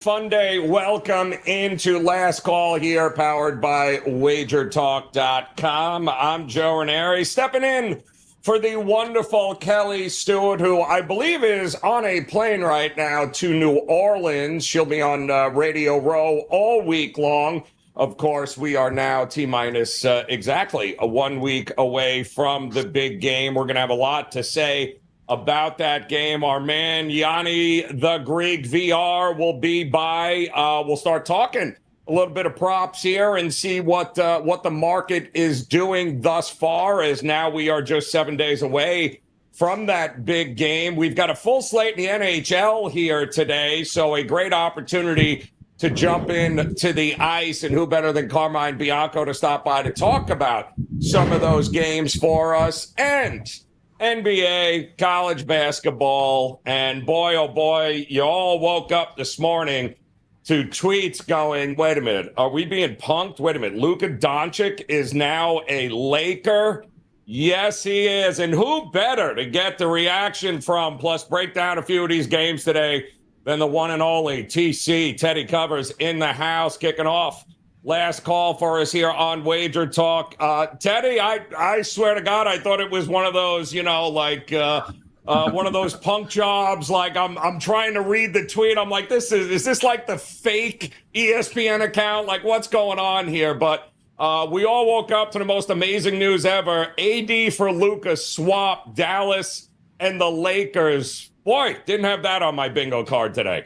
Fun day. Welcome into Last Call here, powered by WagerTalk.com. I'm Joe Raineri, stepping in for the wonderful Kelly Stewart, who I believe is on a plane right now to New Orleans. She'll be on Radio Row all week long. Of course, we are now T-minus exactly a 1 week away from the big game. We're going to have a lot to say about that game. Our man Gianni the Greek VR will be by. We'll start talking a little bit of props here and see what the market is doing thus far, as now we are just 7 days away from that big game. We've got a full slate in the NHL here today, so a great opportunity to jump in to the ice, and who better than Carmine Bianco to stop by to talk about some of those games for us. And NBA, college basketball, and boy, oh boy, you all woke up this morning to tweets going, wait a minute, are we being punked? Wait a minute, Luka Doncic is now a Laker? Yes, he is. And who better to get the reaction from, plus break down a few of these games today, than the one and only TC, Teddy Covers, in the house, kicking off last call for us here on Wager Talk. Teddy, I swear to God, I thought it was one of those, one of those punk jobs. Like I'm trying to read the tweet. I'm like, is this like the fake ESPN account? Like, what's going on here? But we all woke up to the most amazing news ever. AD for Luka swap, Dallas and the Lakers. Boy, didn't have that on my bingo card today.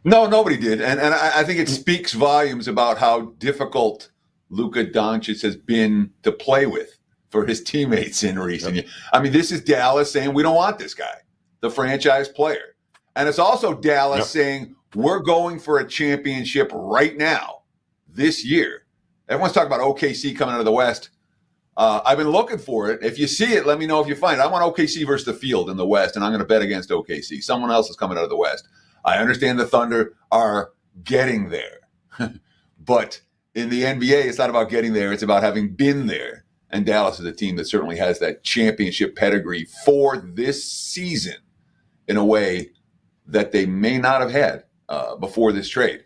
No, nobody did. And I think it speaks volumes about how difficult Luka Doncic has been to play with for his teammates in recent years. I mean, this is Dallas saying, we don't want this guy, the franchise player. And it's also Dallas saying, we're going for a championship right now, this year. Everyone's talking about OKC coming out of the West. I've been looking for it. If you see it, let me know if you find it. I want OKC versus the field in the West, and I'm going to bet against OKC. Someone else is coming out of the West. I understand the Thunder are getting there. But in the NBA, it's not about getting there. It's about having been there. And Dallas is a team that certainly has that championship pedigree for this season in a way that they may not have had before this trade.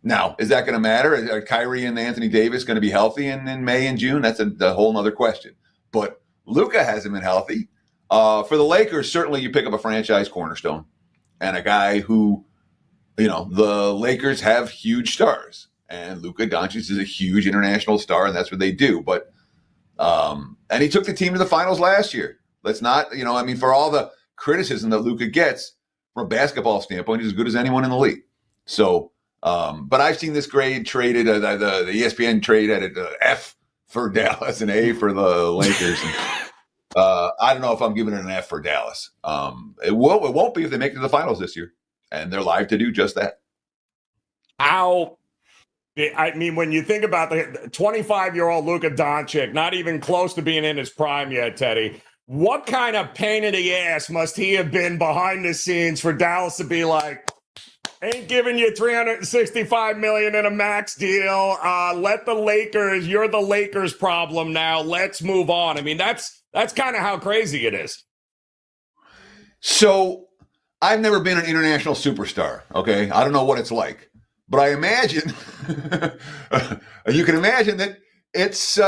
Now, is that going to matter? Are Kyrie and Anthony Davis going to be healthy in May and June? That's a whole other question. But Luka hasn't been healthy. For the Lakers, certainly you pick up a franchise cornerstone and a guy who, the Lakers have huge stars. And Luka Doncic is a huge international star, and that's what they do. But and he took the team to the finals last year. Let's not, for all the criticism that Luka gets from a basketball standpoint, he's as good as anyone in the league. So, but I've seen this grade traded, the ESPN trade at an F for Dallas, an A for the Lakers. And, I don't know if I'm giving it an F for Dallas. It won't be if they make it to the finals this year, and they're live to do just that. When you think about the 25-year-old Luka Doncic, not even close to being in his prime yet, Teddy, what kind of pain in the ass must he have been behind the scenes for Dallas to be like, ain't giving you $365 million in a max deal. Let the Lakers, you're the Lakers problem now. Let's move on. I mean, that's kind of how crazy it is. So I've never been an international superstar. Okay. I don't know what it's like, but I imagine you can imagine that it's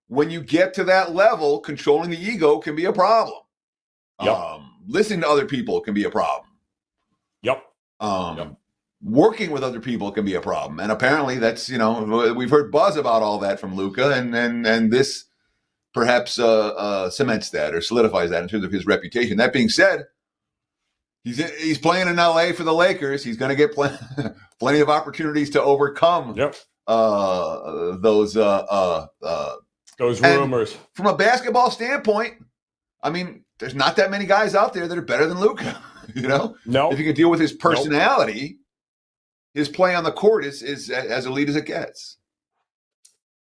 when you get to that level, controlling the ego can be a problem. Yep. Listening to other people can be a problem. Yep. Working with other people can be a problem. And apparently that's, we've heard buzz about all that from Luka, and this perhaps cements that or solidifies that in terms of his reputation. That being said, he's playing in LA for the Lakers. He's going to get plenty of opportunities to overcome those rumors. From a basketball standpoint, I mean, there's not that many guys out there that are better than Luka. No. If you can deal with his personality, his play on the court is as elite as it gets.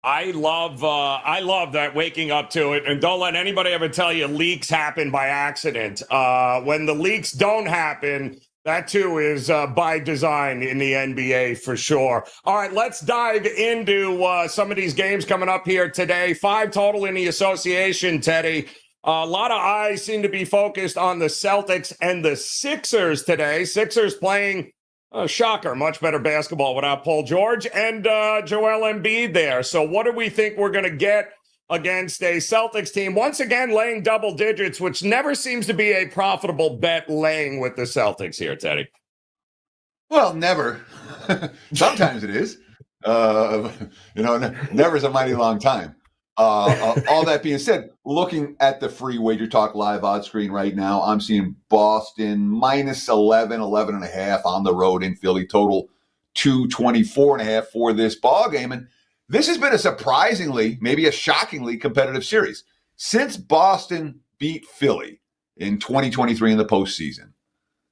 I love that, waking up to it. And don't let anybody ever tell you leaks happen by accident. When the leaks don't happen, that too is by design in the NBA for sure. All right, let's dive into some of these games coming up here today. 5 total in the association, Teddy. A lot of eyes seem to be focused on the Celtics and the Sixers today. Sixers playing Shocker. Much better basketball without Paul George and Joel Embiid there. So what do we think we're going to get against a Celtics team? Once again, laying double digits, which never seems to be a profitable bet laying with the Celtics here, Teddy. Well, never. Sometimes it is. Never is a mighty long time. All that being said, looking at the free WagerTalk live odds screen right now, I'm seeing Boston minus 11 and a half on the road in Philly, total 224 and a half for this ball game. And this has been a surprisingly, maybe a shockingly competitive series. Since Boston beat Philly in 2023 in the postseason,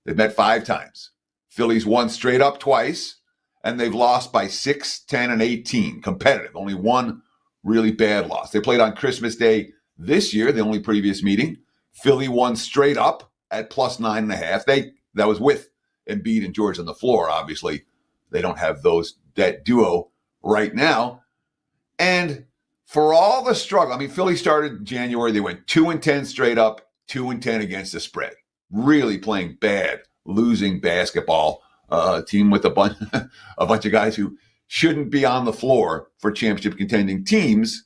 they've met 5 times. Philly's won straight up twice, and they've lost by 6, 10, and 18. Competitive. Only one really bad loss. They played on Christmas Day this year, the only previous meeting. Philly won straight up at plus 9.5. That was with Embiid and George on the floor. Obviously, they don't have that duo right now. And for all the struggle, I mean, Philly started in January. They went 2-10 straight up, 2-10 against the spread. Really playing bad, losing basketball. Team with a bunch of guys who shouldn't be on the floor for championship contending teams.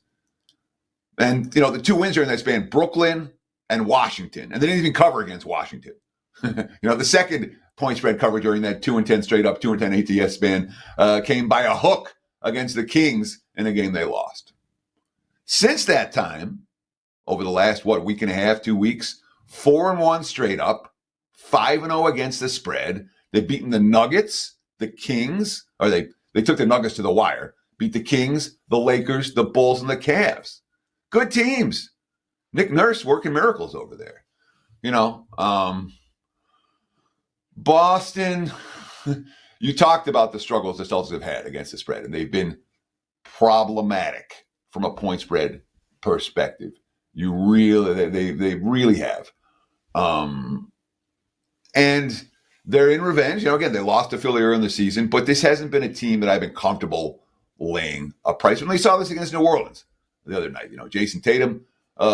And, the 2 wins are in that span, Brooklyn and Washington. And they didn't even cover against Washington. The second point spread cover during that 2-10 straight up, 2-10 ATS span came by a hook against the Kings in a game they lost. Since that time, over the last, week and a half, 2 weeks, 4-1 straight up, 5-0 against the spread. They've beaten the Nuggets, the Kings, or they took the Nuggets to the wire, beat the Kings, the Lakers, the Bulls, and the Cavs. Good teams. Nick Nurse working miracles over there. Boston, you talked about the struggles the Celtics have had against the spread, and they've been problematic from a point spread perspective. They really have. And they're in revenge. Again, they lost to Philly earlier in the season, but this hasn't been a team that I've been comfortable laying a price. When they saw this against New Orleans the other night, Jason Tatum with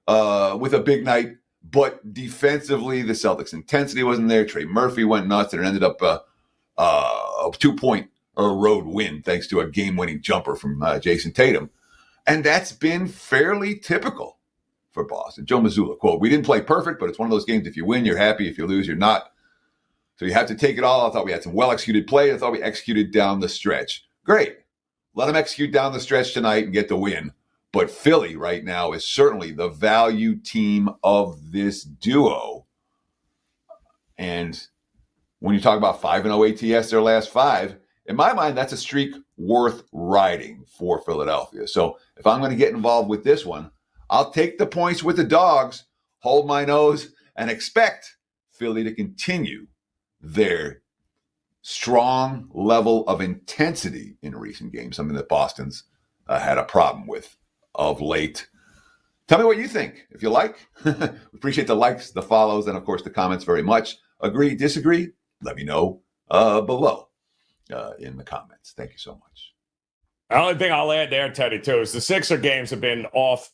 a big night, but defensively, the Celtics' intensity wasn't there. Trey Murphy went nuts, and it ended up a 2-point road win thanks to a game-winning jumper from Jason Tatum. And that's been fairly typical for Boston. Joe Mazzulla, quote, "We didn't play perfect, but it's one of those games. If you win, you're happy. If you lose, you're not. So you have to take it all. I thought we had some well-executed play. I thought we executed down the stretch. Great. Let them execute down the stretch tonight and get the win. But Philly right now is certainly the value team of this duo. And when you talk about 5-0 ATS, their last 5, in my mind, that's a streak worth riding for Philadelphia. So if I'm going to get involved with this one, I'll take the points with the dogs, hold my nose, and expect Philly to continue their strong level of intensity in recent games, something that Boston's had a problem with of late. Tell me what you think, if you like. Appreciate the likes, the follows, and, of course, the comments very much. Agree, disagree? Let me know below in the comments. Thank you so much. The only thing I'll add there, Teddy, too, is the Sixer games have been off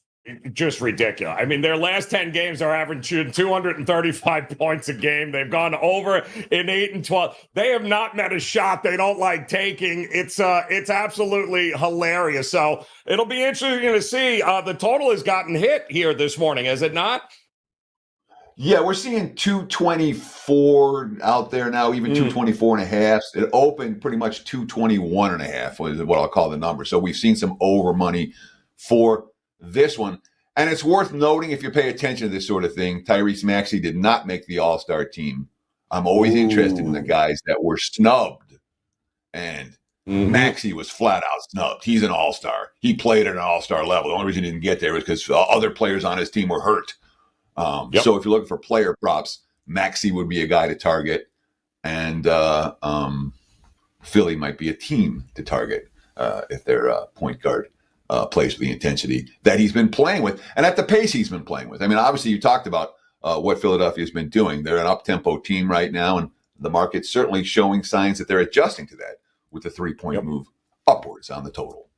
just ridiculous. I mean, their last 10 games are averaging 235 points a game. They've gone over in 8 and 12. They have not met a shot they don't like taking. It's absolutely hilarious. So it'll be interesting to see. The total has gotten hit here this morning, has it not? Yeah, we're seeing 224 out there now, even 224 and a half. It opened pretty much 221 and a half is what I'll call the number. So we've seen some over money for this one. And it's worth noting, if you pay attention to this sort of thing, Tyrese Maxey did not make the All-Star team. I'm always interested in the guys that were snubbed. And Maxey was flat out snubbed. He's an All-Star. He played at an All-Star level. The only reason he didn't get there was because other players on his team were hurt. So if you're looking for player props, Maxey would be a guy to target. And Philly might be a team to target if their point guard plays with the intensity that he's been playing with and at the pace he's been playing with. I mean, obviously, you talked about what Philadelphia's been doing. They're an up-tempo team right now, and the market's certainly showing signs that they're adjusting to that with the 3-point move upwards on the total.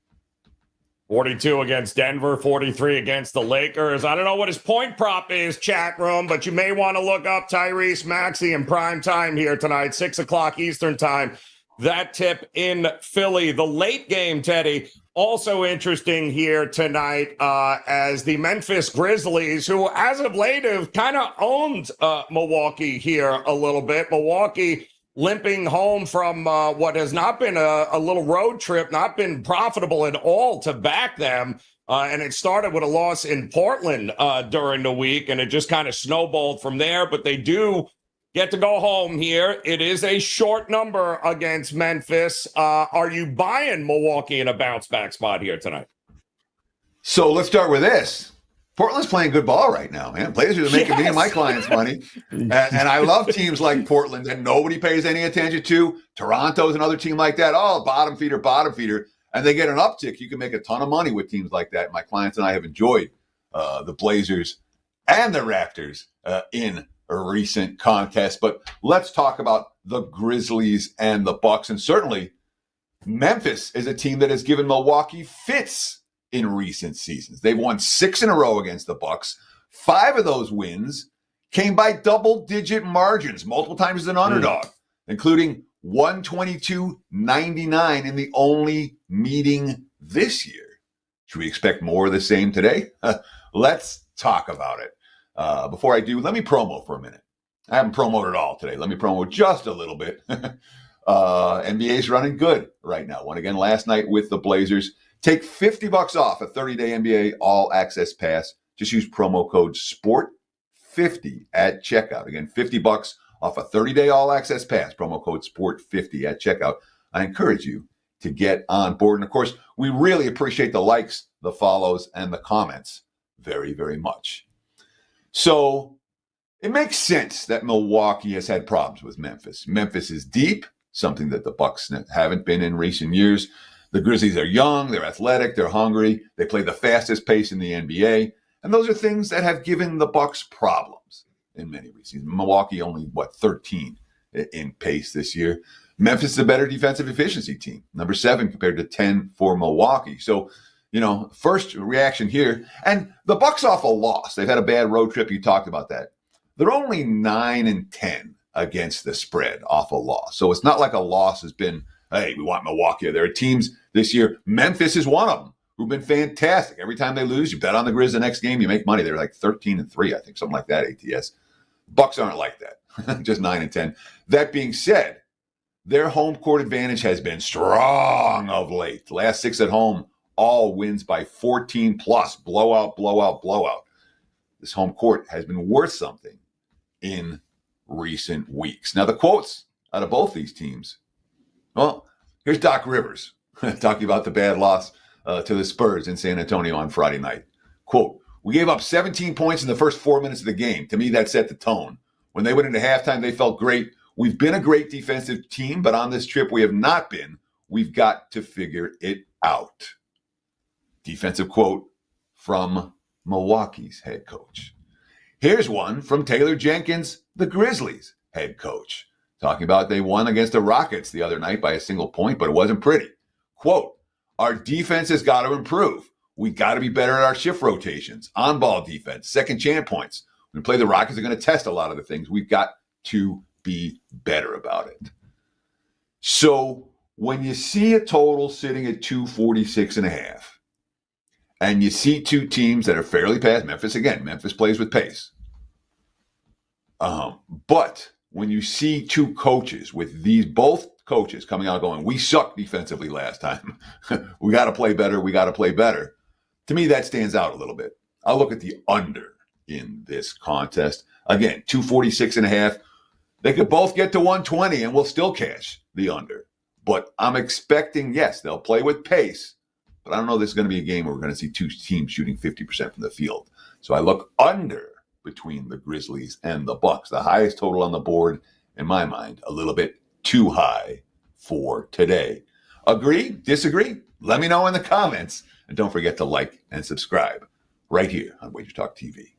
42 against Denver, 43 against the Lakers. I don't know what his point prop is, chat room, but you may want to look up Tyrese Maxey in prime time here tonight, 6 o'clock Eastern time. That tip in Philly. The late game, Teddy, also interesting here tonight as the Memphis Grizzlies, who as of late have kind of owned Milwaukee here a little bit. Milwaukee limping home from what has not been a little road trip, not been profitable at all to back them. And it started with a loss in Portland during the week, and it just kind of snowballed from there. But they do get to go home here. It is a short number against Memphis. Are you buying Milwaukee in a bounce-back spot here tonight? So let's start with this. Portland's playing good ball right now, man. Blazers are making me and my clients money. And I love teams like Portland that nobody pays any attention to. Toronto's another team like that. Oh, bottom feeder. And they get an uptick. You can make a ton of money with teams like that. My clients and I have enjoyed the Blazers and the Raptors in a recent contest. But let's talk about the Grizzlies and the Bucks. And certainly Memphis is a team that has given Milwaukee fits in recent seasons. They've won 6 in a row against the Bucks. 5 of those wins came by double-digit margins, multiple times as an underdog, including 122-99 in the only meeting this year. Should we expect more of the same today? Let's talk about it. Before I do, let me promo for a minute. I haven't promoted at all today. Let me promo just a little bit. NBA's running good right now. Won again last night with the Blazers. Take $50 off a 30-day NBA all-access pass. Just use promo code SPORT50 at checkout. Again, $50 off a 30-day all-access pass. Promo code SPORT50 at checkout. I encourage you to get on board. And, of course, we really appreciate the likes, the follows, and the comments very, very much. So it makes sense that Milwaukee has had problems with Memphis. Memphis is deep, something that the Bucks haven't been in recent years. The Grizzlies are young, they're athletic, they're hungry, they play the fastest pace in the NBA, and those are things that have given the Bucks problems in many reasons. Milwaukee only, 13 in pace this year. Memphis is a better defensive efficiency team, number 7 compared to 10 for Milwaukee. So, first reaction here, and the Bucks off a loss. They've had a bad road trip, you talked about that. They're only 9-10 against the spread off a loss. So it's not like a loss has been, hey, we want Milwaukee. There are teams this year. Memphis is one of them who've been fantastic. Every time they lose, you bet on the Grizz the next game, you make money. They're like 13-3, I think, something like that, ATS. Bucks aren't like that, just 9-10. That being said, their home court advantage has been strong of late. The last 6 at home, all wins by 14 plus. Blowout. This home court has been worth something in recent weeks. Now, the quotes out of both these teams. Well, here's Doc Rivers talking about the bad loss to the Spurs in San Antonio on Friday night. Quote, "We gave up 17 points in the first 4 minutes of the game. To me, that set the tone. When they went into halftime, they felt great. We've been a great defensive team, but on this trip, we have not been. We've got to figure it out." Defensive quote from Milwaukee's head coach. Here's one from Taylor Jenkins, the Grizzlies head coach, talking about they won against the Rockets the other night by a single point, but it wasn't pretty. Quote, "Our defense has got to improve. We got to be better at our shift rotations, on-ball defense, second chance points. When we play the Rockets, they're going to test a lot of the things. We've got to be better about it." So when you see a total sitting at 246.5, and you see two teams that are fairly past Memphis, again, Memphis plays with pace. But when you see two coaches with both coaches coming out going, we sucked defensively last time. We got to play better. To me, that stands out a little bit. I'll look at the under in this contest. Again, 246.5. They could both get to 120 and we'll still cash the under. But I'm expecting, yes, they'll play with pace. But I don't know if this is going to be a game where we're going to see two teams shooting 50% from the field. So I look under between the Grizzlies and the Bucks. The highest total on the board, in my mind, a little bit too high for today. Agree? Disagree? Let me know in the comments. And don't forget to like and subscribe right here on WagerTalk TV.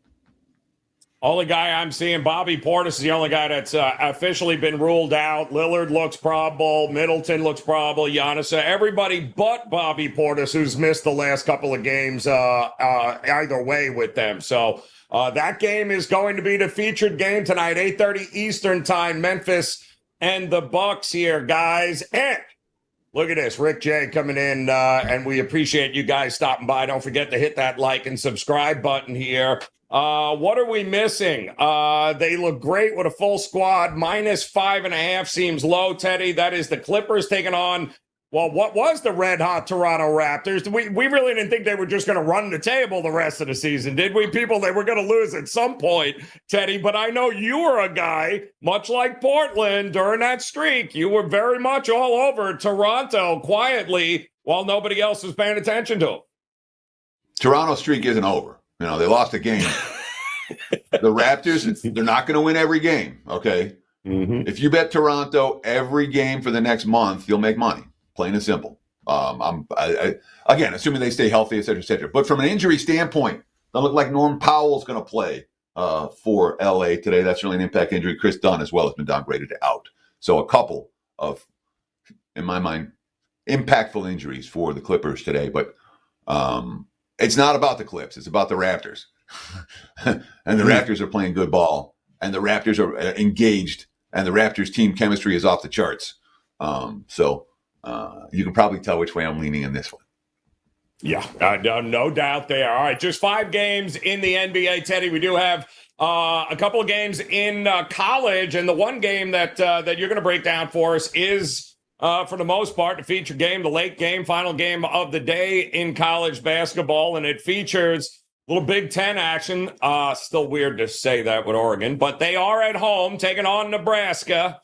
Only guy I'm seeing, Bobby Portis is the only guy that's officially been ruled out. Lillard looks probable. Middleton looks probable. Giannis, everybody but Bobby Portis, who's missed the last couple of games either way with them. So that game is going to be the featured game tonight, 8:30 Eastern time, Memphis and the Bucks here, guys. And look at this, Rick J coming in, and we appreciate you guys stopping by. Don't forget to hit that like and subscribe button here. What are we missing? They look great with a full squad. -5.5 seems low, Teddy. That is the Clippers taking on, well, what was the red-hot Toronto Raptors? We really didn't think they were just going to run the table the rest of the season, did we, people? They were going to lose at some point, Teddy. But I know you were a guy, much like Portland, during that streak. You were very much all over Toronto quietly while nobody else was paying attention to them. Toronto streak isn't over. You know, they lost a game. The Raptors, they're not going to win every game, okay? Mm-hmm. If you bet Toronto every game for the next month, you'll make money, plain and simple. Again, assuming they stay healthy, et cetera, et cetera. But from an injury standpoint, doesn't look like Norm Powell's going to play for L.A. today. That's really an impact injury. Chris Dunn as well has been downgraded to out. So a couple of, in my mind, impactful injuries for the Clippers today. But it's not about the Clips. It's about the Raptors. And the Raptors are playing good ball. And the Raptors are engaged. And the Raptors team chemistry is off the charts. So you can probably tell which way I'm leaning in this one. Yeah, no doubt there. All right, just 5 games in the NBA, Teddy. We do have a couple of games in college. And the one game that you're going to break down for us is, for the most part, the feature game, the late game, final game of the day in college basketball. And it features a little Big Ten action. Still weird to say that with Oregon, but they are at home taking on Nebraska.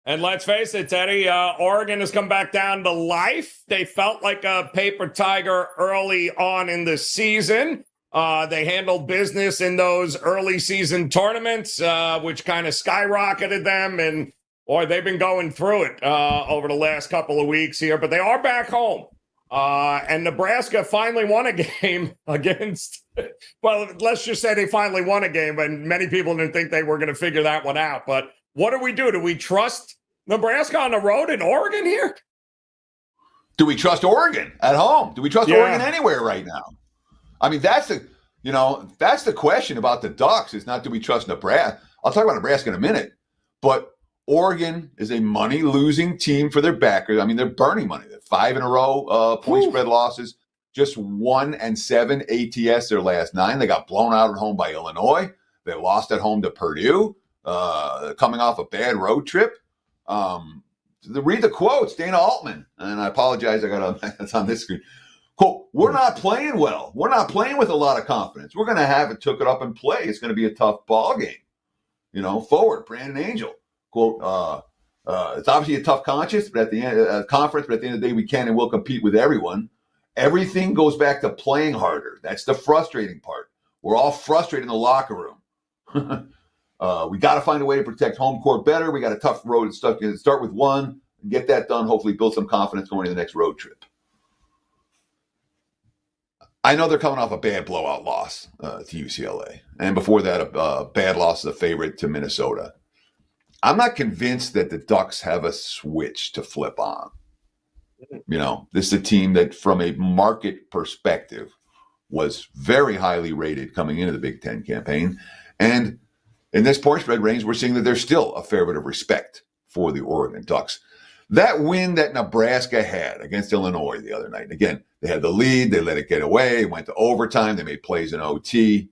And let's face it, Teddy, Oregon has come back down to life. They felt like a paper tiger early on in the season. They handled business in those early season tournaments, which kind of skyrocketed them. And boy, they've been going through it over the last couple of weeks here, but they are back home. And Nebraska finally won a game against, well, let's just say they finally won a game, and many people didn't think they were going to figure that one out. But what do we do? Do we trust Nebraska on the road in Oregon here? Do we trust Oregon at home? Do we trust Oregon anywhere right now? I mean, that's the question about the Ducks. Is not do we trust Nebraska? I'll talk about Nebraska in a minute, but Oregon is a money-losing team for their backers. I mean, they're burning money. They're 5 in a row point spread losses. Just 1-7 ATS their last 9. They got blown out at home by Illinois. They lost at home to Purdue. Coming off a bad road trip. Read the quotes, Dana Altman. And I apologize, it's on this screen. Quote, we're not playing well. We're not playing with a lot of confidence. We're going to have it took it up and play. It's going to be a tough ball game. Forward, Brandon Angel. Quote, it's obviously a tough conference, but at the end of the day, we can and will compete with everyone. Everything goes back to playing harder. That's the frustrating part. We're all frustrated in the locker room. We got to find a way to protect home court better. We got a tough road to start with one, get that done, hopefully build some confidence going to the next road trip. I know they're coming off a bad blowout loss to UCLA. And before that, a bad loss as a favorite to Minnesota. I'm not convinced that the Ducks have a switch to flip on. This is a team that from a market perspective was very highly rated coming into the Big Ten campaign. And in this point spread range, we're seeing that there's still a fair bit of respect for the Oregon Ducks. That win that Nebraska had against Illinois the other night, again, they had the lead, they let it get away, went to overtime, they made plays in OT.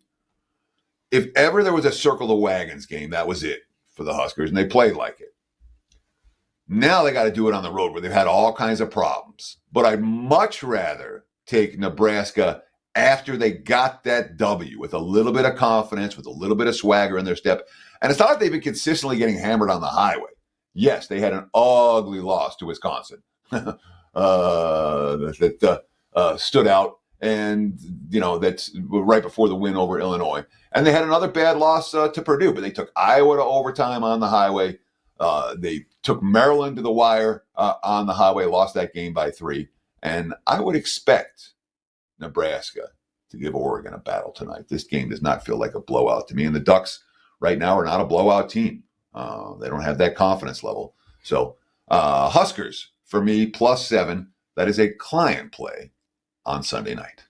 If ever there was a circle the wagons game, that was it for the Huskers, and they played like it. Now they got to do it on the road where they've had all kinds of problems. But I'd much rather take Nebraska after they got that W with a little bit of confidence, with a little bit of swagger in their step. And it's not like they've been consistently getting hammered on the highway. Yes, they had an ugly loss to Wisconsin that stood out, and that's right before the win over Illinois. And they had another bad loss to Purdue, but they took Iowa to overtime on the highway. They took Maryland to the wire on the highway, lost that game by 3. And I would expect Nebraska to give Oregon a battle tonight. This game does not feel like a blowout to me. And the Ducks, right now are not a blowout team. They don't have that confidence level. So Huskers, for me, +7. That is a client play on Sunday night.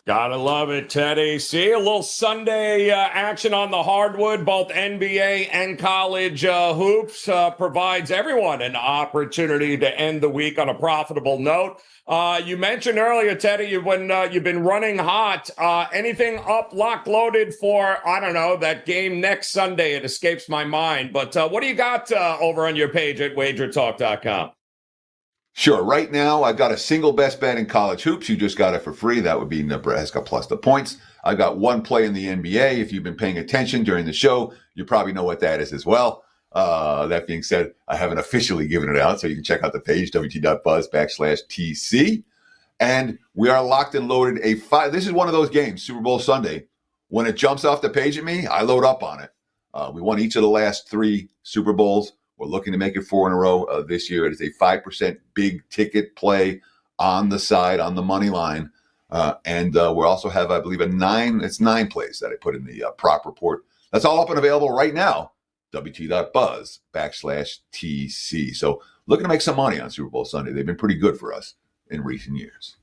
Gotta love it, Teddy. See, a little Sunday action on the hardwood, both NBA and college hoops, provides everyone an opportunity to end the week on a profitable note. You mentioned earlier, Teddy, when you've been running hot, anything up, locked, loaded for, I don't know, that game next Sunday? It escapes my mind. But what do you got over on your page at WagerTalk.com? Sure. Right now, I've got a single best bet in college hoops. You just got it for free. That would be Nebraska plus the points. I've got one play in the NBA. If you've been paying attention during the show, you probably know what that is as well. That being said, I haven't officially given it out, so you can check out the page, wt.buzz/TC. And we are locked and loaded a 5. This is one of those games, Super Bowl Sunday. When it jumps off the page at me, I load up on it. We won each of the last 3 Super Bowls. We're looking to make it 4 in a row this year. It is a 5% big ticket play on the side, on the money line. And we also have, I believe, 9 plays that I put in the prop report. That's all up and available right now, wt.buzz/TC. So looking to make some money on Super Bowl Sunday. They've been pretty good for us in recent years.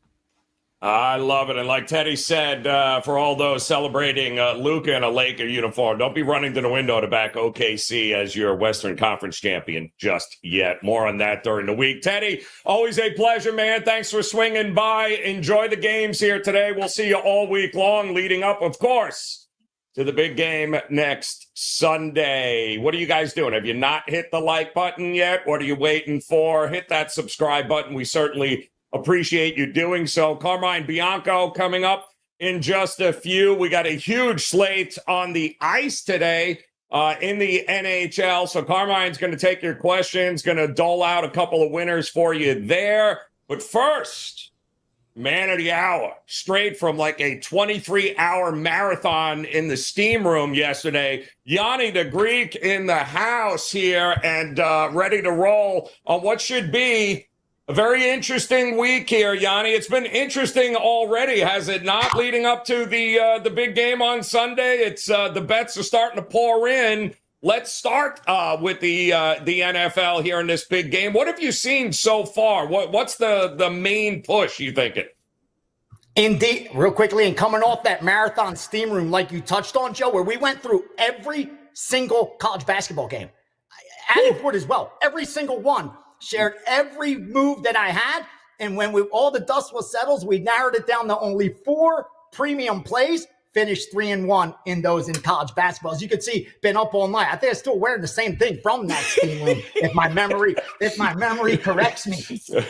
I love it. And like Teddy said, for all those celebrating Luka in a Laker uniform, don't be running to the window to back OKC as your Western Conference champion just yet. More on that during the week. Teddy, always a pleasure, man. Thanks for swinging by. Enjoy the games here today. We'll see you all week long, leading up, of course, to the big game next Sunday. What are you guys doing? Have you not hit the like button yet? What are you waiting for? Hit that subscribe button. We certainly appreciate you doing so. Carmine Bianco coming up in just a few. We got a huge slate on the ice today in the NHL. So Carmine's going to take your questions, going to dole out a couple of winners for you there. But first, man of the hour, straight from like a 23-hour marathon in the steam room yesterday. Gianni the Greek in the house here and ready to roll on what should be a very interesting week here, Yanni. It's been interesting already, has it not? Leading up to the big game on Sunday, it's the bets are starting to pour in. Let's start with the NFL here in this big game. What have you seen so far? What's the main push, you thinking? Indeed, real quickly, and coming off that marathon steam room, like you touched on, Joe, where we went through every single college basketball game, added for it as well, every single one. Shared every move that I had, and when all the dust was settled, we narrowed it down to only 4 premium plays, finished 3-1 in those in college basketball. As you can see, been up all night. I think I'm still wearing the same thing from that steam room, if my memory corrects me.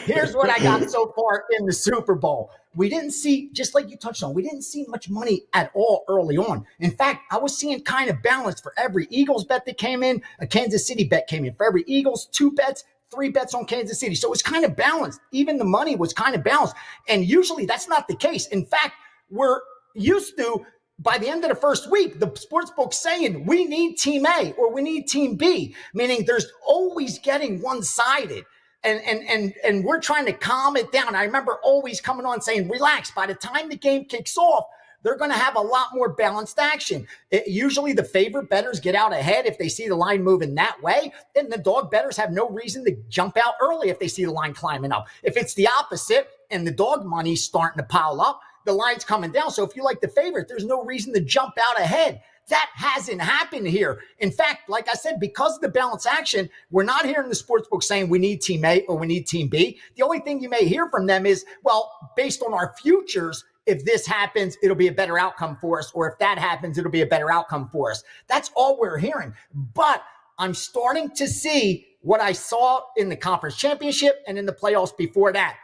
Here's what I got so far in the Super Bowl. We didn't see, just like you touched on, we didn't see much money at all early on. In fact, I was seeing kind of balance for every Eagles bet that came in, a Kansas City bet came in. For every Eagles, 2 bets, 3 bets on Kansas City. So it's kind of balanced. Even the money was kind of balanced. And usually that's not the case. In fact, we're used to, by the end of the first week, the sportsbook saying we need team A or we need team B, meaning there's always getting one-sided. And we're trying to calm it down. I remember always coming on saying, relax, by the time the game kicks off, they're going to have a lot more balanced action. Usually the favorite bettors get out ahead if they see the line moving that way, and the dog bettors have no reason to jump out early if they see the line climbing up. If it's the opposite and the dog money's starting to pile up, the line's coming down. So if you like the favorite, there's no reason to jump out ahead. That hasn't happened here. In fact, like I said, because of the balance action, we're not hearing the sportsbook saying we need team A or we need team B. The only thing you may hear from them is, well, based on our futures, if this happens, it'll be a better outcome for us. Or if that happens, it'll be a better outcome for us. That's all we're hearing. But I'm starting to see what I saw in the conference championship and in the playoffs before that.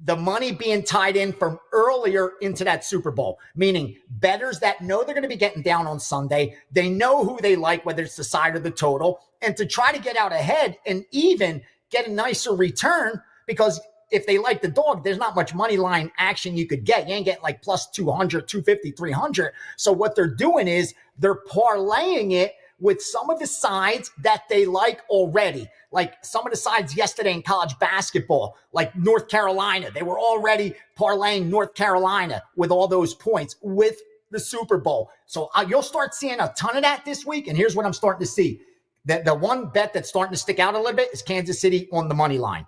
The money being tied in from earlier into that Super Bowl, meaning bettors that know they're going to be getting down on Sunday. They know who they like, whether it's the side or the total, and to try to get out ahead and even get a nicer return, because if they like the dog, there's not much money line action you could get. You ain't getting like plus 200, 250, 300. So what they're doing is they're parlaying it with some of the sides that they like already. Like some of the sides yesterday in college basketball, like North Carolina, they were already parlaying North Carolina with all those points with the Super Bowl. So you'll start seeing a ton of that this week. And here's what I'm starting to see. The one bet that's starting to stick out a little bit is Kansas City on the money line.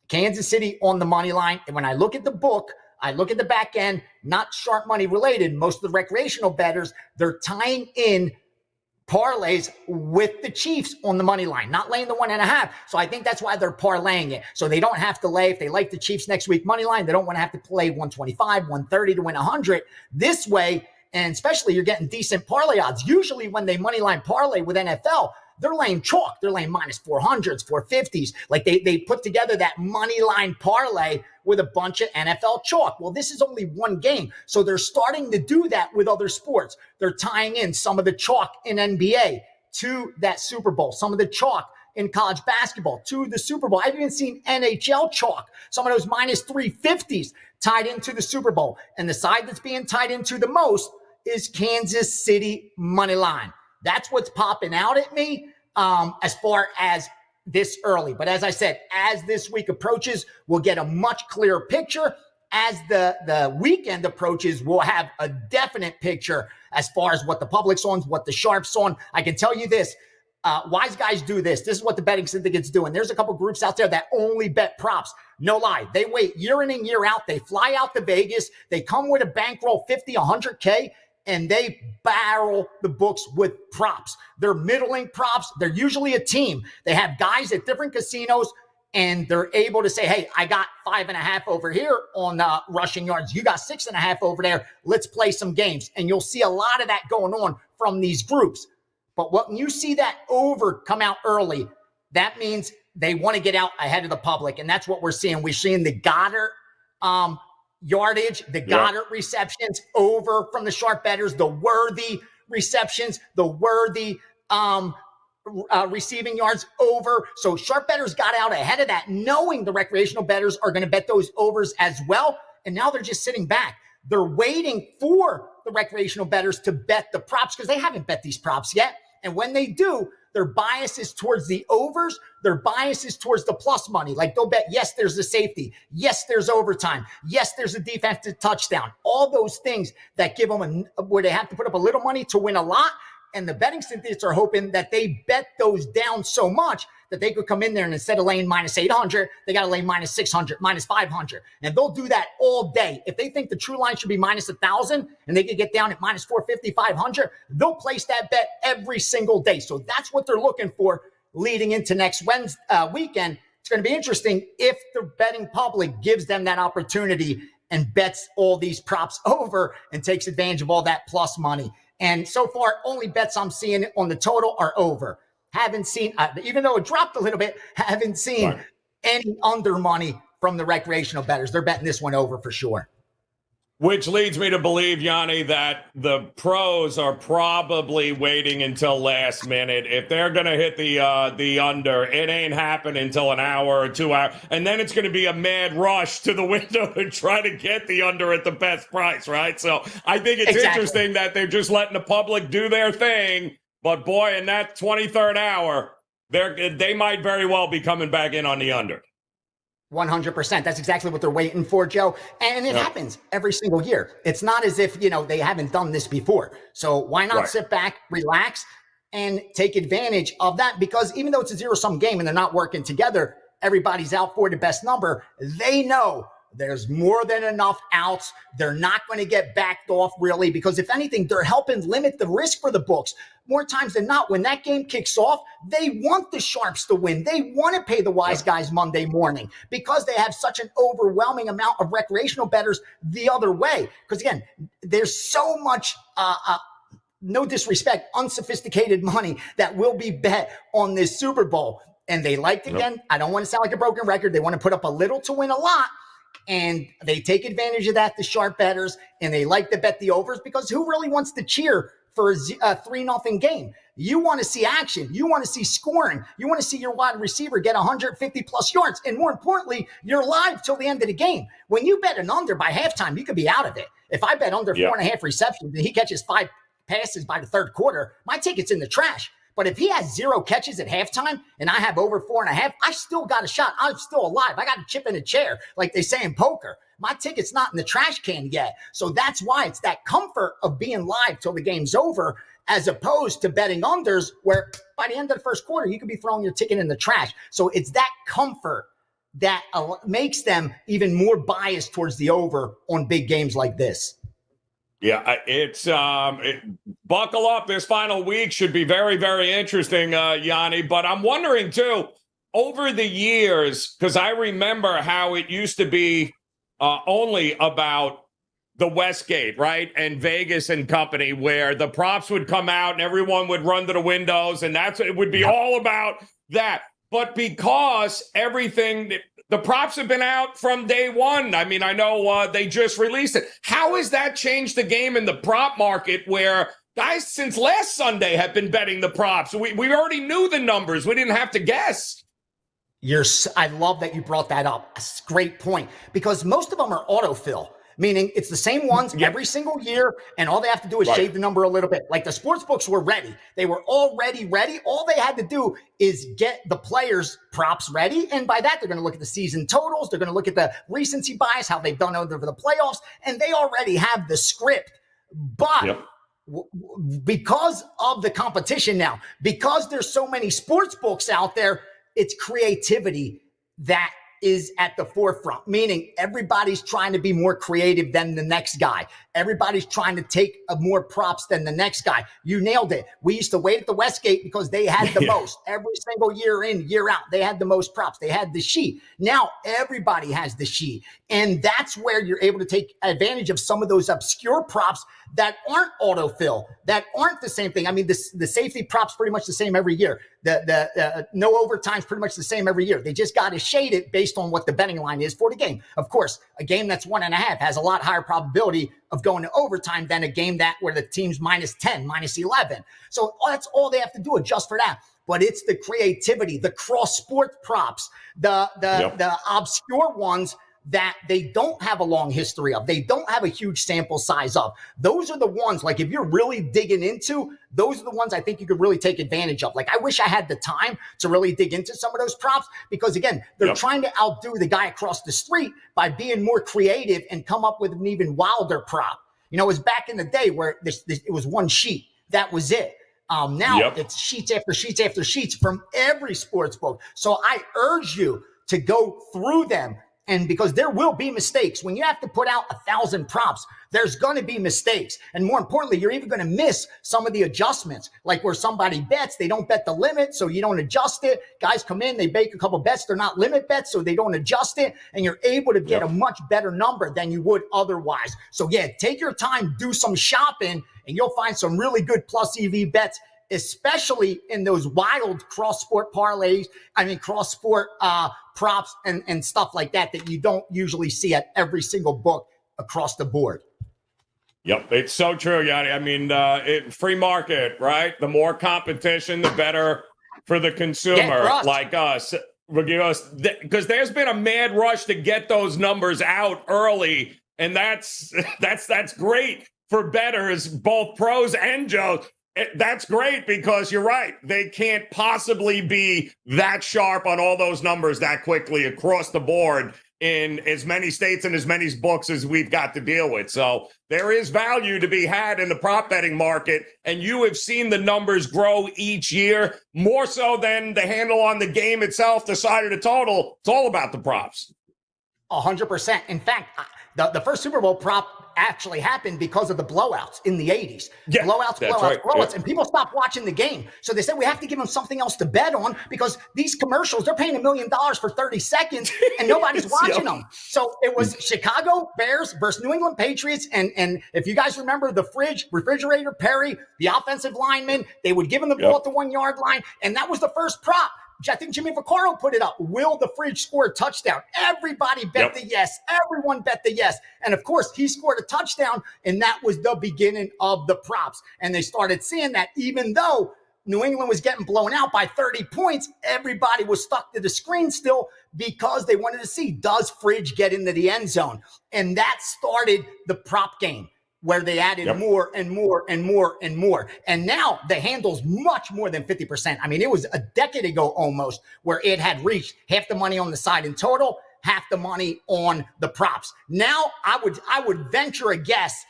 Kansas City on the money line. And when I look at the book, I look at the back end, not sharp money related. Most of the recreational bettors, they're tying in parlays with the Chiefs on the money line, not laying the 1.5. So I think that's why they're parlaying it. So they don't have to lay. If they like the Chiefs next week money line, they don't want to have to play 125, 130 to win 100. This way, and especially you're getting decent parlay odds. Usually when they money line parlay with NFL, they're laying chalk. They're laying minus 400s, 450s. Like they put together that money line parlay with a bunch of NFL chalk. Well, this is only one game. So they're starting to do that with other sports. They're tying in some of the chalk in NBA to that Super Bowl, some of the chalk in college basketball to the Super Bowl. I've even seen NHL chalk, some of those minus 350s tied into the Super Bowl. And the side that's being tied into the most is Kansas City money line. That's what's popping out at me as far as this early. But as I said, as this week approaches, we'll get a much clearer picture. As the weekend approaches, we'll have a definite picture as far as what the public's on, what the sharp's on. I can tell you this. Wise guys do this. This is what the betting syndicate's doing. There's a couple groups out there that only bet props. No lie. They wait year in and year out. They fly out to Vegas. They come with a bankroll 50, 100K. And they barrel the books with props. They're middling props. They're usually a team. They have guys at different casinos, and they're able to say, hey, I got 5.5 over here on rushing yards. You got 6.5 over there. Let's play some games. And you'll see a lot of that going on from these groups. But when you see that over come out early, that means they want to get out ahead of the public. And that's what we're seeing. We're seeing the Goddard yardage, the Goddard receptions over from the sharp bettors, the Worthy receptions, the Worthy receiving yards over. So sharp bettors got out ahead of that, knowing the recreational bettors are going to bet those overs as well. And now they're just sitting back. They're waiting for the recreational bettors to bet the props because they haven't bet these props yet. And when they do, their bias is towards the overs. Their bias is towards the plus money. Like they'll bet, yes, there's a safety. Yes, there's overtime. Yes, there's a defensive touchdown. All those things that give them where they have to put up a little money to win a lot. And the betting syndicates are hoping that they bet those down so much that they could come in there and instead of laying minus 800, they got to lay minus 600, minus 500. And they'll do that all day. If they think the true line should be minus 1,000 and they could get down at minus 450, 500, they'll place that bet every single day. So that's what they're looking for leading into next Wednesday weekend. It's going to be interesting if the betting public gives them that opportunity and bets all these props over and takes advantage of all that plus money. And so far, only bets I'm seeing on the total are over. Haven't seen, even though it dropped a little bit, haven't seen any under money from the recreational bettors. They're betting this one over for sure. Which leads me to believe, Gianni, that the pros are probably waiting until last minute. If they're going to hit the under, it ain't happening until an hour or 2 hours. And then it's going to be a mad rush to the window to try to get the under at the best price, right? So I think it's interesting that they're just letting the public do their thing. But boy, in that 23rd hour, they might very well be coming back in on the under. 100%. That's exactly what they're waiting for, Joe. And it happens every single year. It's not as if, they haven't done this before. So why not sit back, relax, and take advantage of that? Because even though it's a zero-sum game and they're not working together, everybody's out for the best number. They know there's more than enough outs. They're not going to get backed off really because if anything, they're helping limit the risk for the books. More times than not, when that game kicks off, they want the sharps to win. They want to pay the wise guys Monday morning because they have such an overwhelming amount of recreational bettors the other way. Because again, there's so much, no disrespect, unsophisticated money that will be bet on this Super Bowl. And they like, again, I don't want to sound like a broken record. They want to put up a little to win a lot. And they take advantage of that, the sharp bettors, and they like to bet the overs because who really wants to cheer for a 3-0 game? You want to see action. You want to see scoring. You want to see your wide receiver get 150 plus yards. And more importantly, you're live till the end of the game. When you bet an under by halftime, you could be out of it. If I bet under 4.5 receptions and he catches 5 passes by the third quarter, my ticket's in the trash. But if he has 0 catches at halftime and I have over 4.5, I still got a shot. I'm still alive. I got a chip in a chair, like they say in poker. My ticket's not in the trash can yet. So that's why it's that comfort of being live till the game's over, as opposed to betting unders where by the end of the first quarter, you could be throwing your ticket in the trash. So it's that comfort that makes them even more biased towards the over on big games like this. Yeah, it's buckle up. This final week should be very, very interesting, Gianni. But I'm wondering, too, over the years, because I remember how it used to be only about the Westgate, right, and Vegas and company, where the props would come out and everyone would run to the windows, and it would be all about that. But because everything, the props have been out from day one. I mean, I know they just released it. How has that changed the game in the prop market, where guys since last Sunday have been betting the props? We already knew the numbers. We didn't have to guess. I love that you brought that up. That's a great point, because most of them are autofill. Meaning it's the same ones every single year, and all they have to do is shave the number a little bit. Like the sports books were ready. They were already ready. All they had to do is get the players' props ready. And by that, they're going to look at the season totals. They're going to look at the recency bias, how they've done over the playoffs, and they already have the script. But because of the competition now, because there's so many sports books out there, it's creativity that is at the forefront, meaning everybody's trying to be more creative than the next guy. Everybody's trying to take more props than the next guy. You nailed it. We used to wait at the Westgate because they had the most. Every single year in, year out, they had the most props. They had the sheet. Now everybody has the sheet. And that's where you're able to take advantage of some of those obscure props that aren't autofill, that aren't the same thing. I mean, the safety prop's pretty much the same every year. The no overtime's pretty much the same every year. They just got to shade it based on what the betting line is for the game. Of course, a game that's 1.5 has a lot higher probability of going to overtime than a game where the team's -10, -11. So that's all they have to do, adjust for that. But it's the creativity, the cross-sport props, the obscure ones that they don't have a long history of. They don't have a huge sample size of. Those are the ones, like if you're really digging into, those are the ones I think you could really take advantage of. Like I wish I had the time to really dig into some of those props, because again, they're trying to outdo the guy across the street by being more creative and come up with an even wilder prop. You know, it was back in the day where it was one sheet. That was it. Now it's sheets after sheets after sheets from every sports book. So I urge you to go through them. And because there will be mistakes. When you have to put out 1,000 props, there's going to be mistakes. And more importantly, you're even going to miss some of the adjustments, like where somebody bets, they don't bet the limit, so you don't adjust it. Guys come in, they make a couple bets, they're not limit bets, so they don't adjust it. And you're able to get a much better number than you would otherwise. So yeah, take your time, do some shopping, and you'll find some really good plus EV bets, especially in those wild cross-sport parlays, cross-sport props and stuff like that you don't usually see at every single book across the board. Yep, it's so true, Yanni. I mean, free market, right? The more competition, the better for the consumer like us. Because there's been a mad rush to get those numbers out early, and that's great for bettors, both pros and Joes. That's great, because you're right. They can't possibly be that sharp on all those numbers that quickly across the board in as many states and as many books as we've got to deal with. So there is value to be had in the prop betting market, and you have seen the numbers grow each year, more so than the handle on the game itself, the side of the total. It's all about the props. 100%. In fact, the first Super Bowl prop actually happened because of the blowouts in the 80s. Blowouts. And people stopped watching the game. So they said, we have to give them something else to bet on, because these commercials, they're paying $1 million for 30 seconds and nobody's watching them. So it was Chicago Bears versus New England Patriots. And if you guys remember the refrigerator Perry, the offensive lineman, they would give him the ball at the 1 yard line. And that was the first prop. I think Jimmy Vaccaro put it up. Will the fridge score a touchdown? Everybody bet the yes. Everyone bet the yes. And of course, he scored a touchdown, and that was the beginning of the props. And they started seeing that even though New England was getting blown out by 30 points, everybody was stuck to the screen still, because they wanted to see, does Fridge get into the end zone? And that started the prop game, where they added more and more and more and more. And now the handle's much more than 50%. I mean, it was a decade ago almost where it had reached half the money on the side in total. half the money on the props. Now I would venture a guess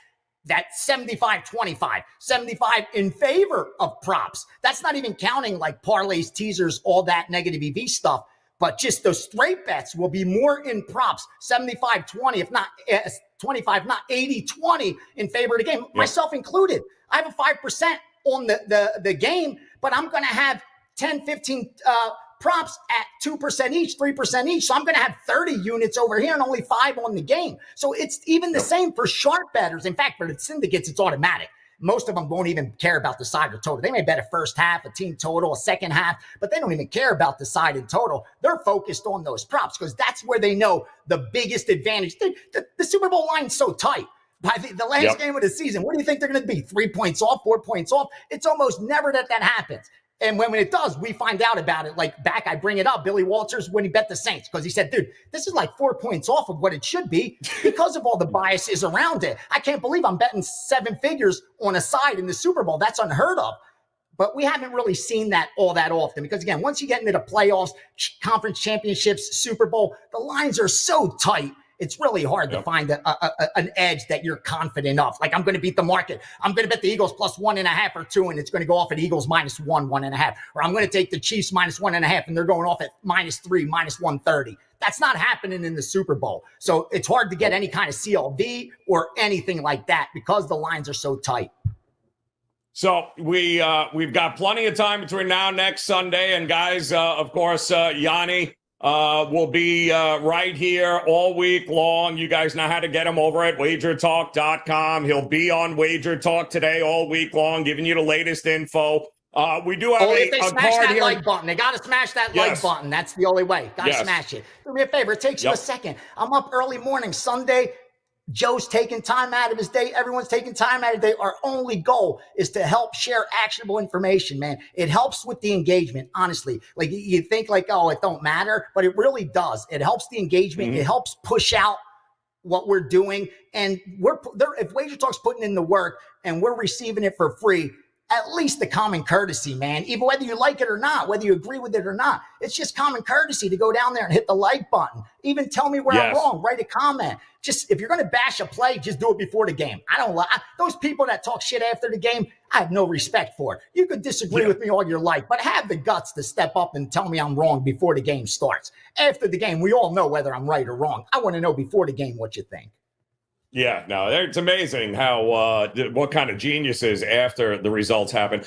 that 75-25, 75 in favor of props. That's not even counting like parlays, teasers, all that negative EV stuff, but just those straight bets will be more in props, 75-20, if not 25, not 80-20 in favor of the game, myself included. I have a 5% on the game, but I'm going to have 10, 15 props at 2% each, 3% each. So I'm going to have 30 units over here and only 5 on the game. So it's even the same for sharp bettors. In fact, for the syndicates, it's automatic. Most of them won't even care about the side or total. They may bet a first half, a team total, a second half, but they don't even care about the side and total. They're focused on those props because that's where they know the biggest advantage. The Super Bowl line's so tight. By the last game of the season, what do you think they're going to be? 3 points off, 4 points off? It's almost never that happens. And when it does, we find out about it. Like back, I bring it up, Billy Walters, when he bet the Saints, because he said, dude, this is like 4 points off of what it should be because of all the biases around it. I can't believe I'm betting 7 figures on a side in the Super Bowl. That's unheard of. But we haven't really seen that all that often because, again, once you get into the playoffs, conference championships, Super Bowl, the lines are so tight. It's really hard to find an edge that you're confident of. Like, I'm going to beat the market. I'm going to bet the Eagles plus 1.5 or 2, and it's going to go off at Eagles minus 1, 1.5. Or I'm going to take the Chiefs minus 1.5, and they're going off at minus 3, minus 130. That's not happening in the Super Bowl. So it's hard to get any kind of CLV or anything like that because the lines are so tight. So we've got plenty of time between now and next Sunday. And guys, of course, Gianni will be right here all week long. You guys know how to get him over at WagerTalk.com. He'll be on WagerTalk today all week long, giving you the latest info. We do have if they a smash card that here. like button. They got to smash that like button. That's the only way. Got to smash it. Do me a favor. It takes you a second. I'm up early morning Sunday. Joe's taking time out of his day. Everyone's taking time out of their day. Our only goal is to help share actionable information, man. It helps with the engagement, honestly. Like you think like, oh, it don't matter, but it really does. It helps the engagement. Mm-hmm. It helps push out what we're doing. And if WagerTalk's putting in the work and we're receiving it for free, at least the common courtesy, man, even whether you like it or not, whether you agree with it or not, it's just common courtesy to go down there and hit the like button. Even tell me where I'm wrong, write a comment. Just if you're going to bash a play, just do it before the game. I don't like those people that talk shit after the game. I have no respect for. You could disagree with me all your life, but have the guts to step up and tell me I'm wrong before the game starts. After the game, we all know whether I'm right or wrong. I want to know before the game what you think. Yeah, no, it's amazing how what kind of geniuses after the results happen.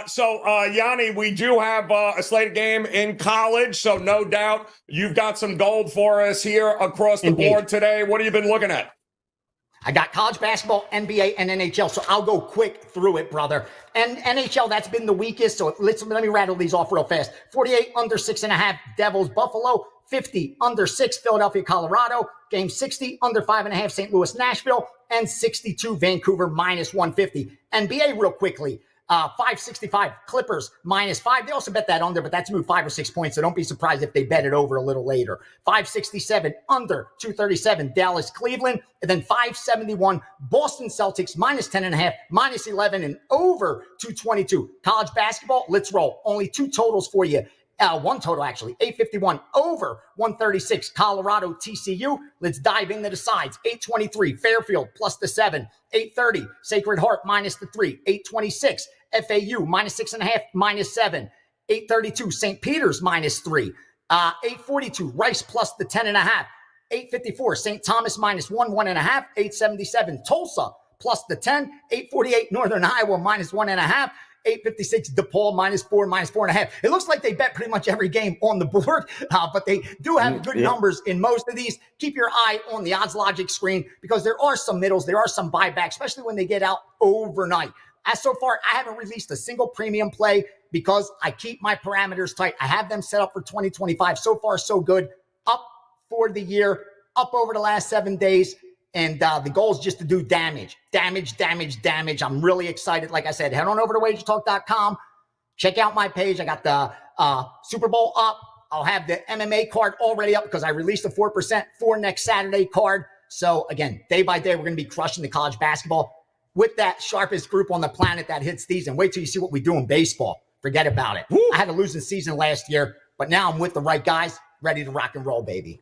So, Gianni, we do have a slate game in college, so no doubt you've got some gold for us here across the board today. What have you been looking at? I got college basketball, NBA, and NHL, so I'll go quick through it, brother. And NHL, that's been the weakest, so let me rattle these off real fast. 48 under 6.5, Devils, Buffalo. 50 under 6, Philadelphia, Colorado. Game 60 under 5.5, St. Louis, Nashville. And 62, Vancouver, minus 150. NBA real quickly. 565, Clippers, minus 5. They also bet that under, but that's moved 5 or 6 points, so don't be surprised if they bet it over a little later. 567, under 237, Dallas, Cleveland. And then 571, Boston Celtics, minus 10.5, minus 11, and over 222. College basketball, let's roll. Only 2 totals for you. One total, actually. 851 over 136. Colorado, TCU. Let's dive into the sides. 823, Fairfield, plus the 7. 830, Sacred Heart, minus the 3. 826, FAU, minus 6.5, minus 7. 832, St. Peter's, minus 3. 842, Rice, plus the 10.5. 854, St. Thomas, minus 1, 1.5. 877, Tulsa, plus the 10. 848, Northern Iowa, minus 1.5. 856, DePaul, minus 4, minus 4.5. It looks like they bet pretty much every game on the board, but they do have good numbers in most of these. Keep your eye on the odds logic screen because there are some middles, there are some buybacks, especially when they get out overnight. As so far, I haven't released a single premium play because I keep my parameters tight. I have them set up for 2025. So far, so good. Up for the year, up over the last 7 days. And the goal is just to do damage. I'm really excited. Like I said, head on over to WagerTalk.com. Check out my page. I got the Super Bowl up. I'll have the MMA card already up because I released the 4% for next Saturday card. So, again, day by day, we're going to be crushing the college basketball with that sharpest group on the planet that hits these. And wait till you see what we do in baseball. Forget about it. Woo. I had a losing season last year, but now I'm with the right guys, ready to rock and roll, baby.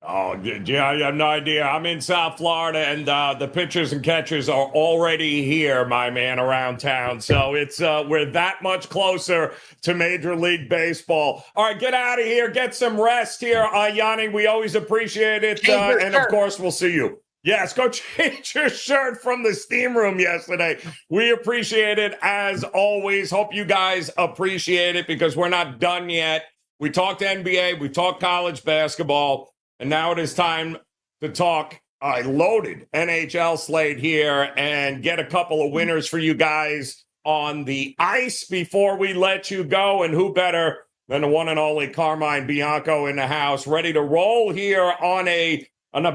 Oh, yeah, I have no idea. I'm in South Florida, and the pitchers and catchers are already here, my man, around town. So it's we're that much closer to Major League Baseball. All right, get out of here. Get some rest here, Gianni. We always appreciate it. Change your And, of shirt. course, we'll see you. Yes, go change your shirt from the steam room yesterday. We appreciate it, as always. Hope you guys appreciate it, because we're not done yet. We talked NBA. We talked college basketball. And now it is time to talk a loaded NHL slate here and get a couple of winners for you guys on the ice before we let you go. And who better than the one and only Carmine Bianco in the house, ready to roll here on a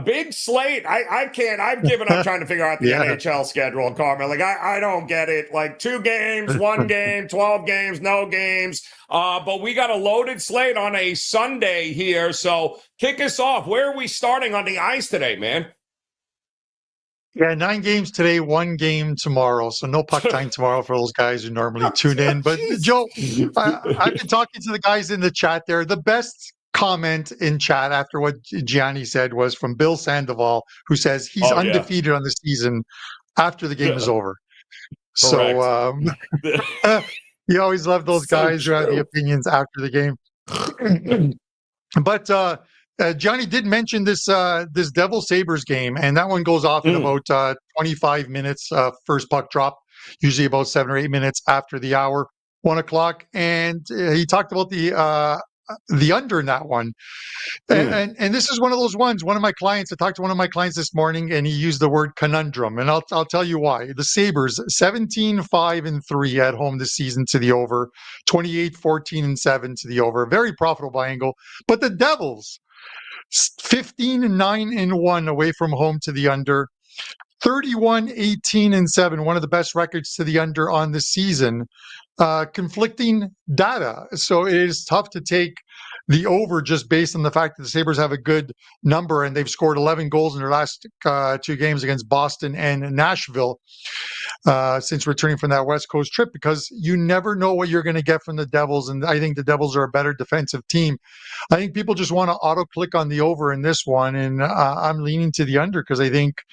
big slate. I've given up trying to figure out the NHL schedule, Carmine. Like, I don't get it. Like 2 games, 1 game, 12 games, no games. But we got a loaded slate on a Sunday here. So kick us off. Where are we starting on the ice today, man? Yeah, 9 games today, 1 game tomorrow. So no puck time tomorrow for those guys who normally tune in. But Joe, I've been talking to the guys in the chat there. The best comment in chat after what Gianni said was from Bill Sandoval, who says he's undefeated on the season after the game is over. So you always love those guys who have the opinions after the game. But Johnny did mention this Devil Sabres game, and that one goes off in about 25 minutes, first puck drop, usually about 7 or 8 minutes after the hour, 1 o'clock. And he talked about the under in that one. And this is one of those ones. I talked to one of my clients this morning, and he used the word conundrum. And I'll tell you why. The Sabres, 17-5-3 at home this season to the over, 28-14-7 to the over. Very profitable by angle. But the Devils, 15-9-1 away from home to the under, 31-18-7, one of the best records to the under on the season. Conflicting data. So it is tough to take the over just based on the fact that the Sabres have a good number and they've scored 11 goals in their last 2 games against Boston and Nashville since returning from that West Coast trip, because you never know what you're going to get from the Devils. And I think the Devils are a better defensive team. I think people just want to auto-click on the over in this one, and I'm leaning to the under because I think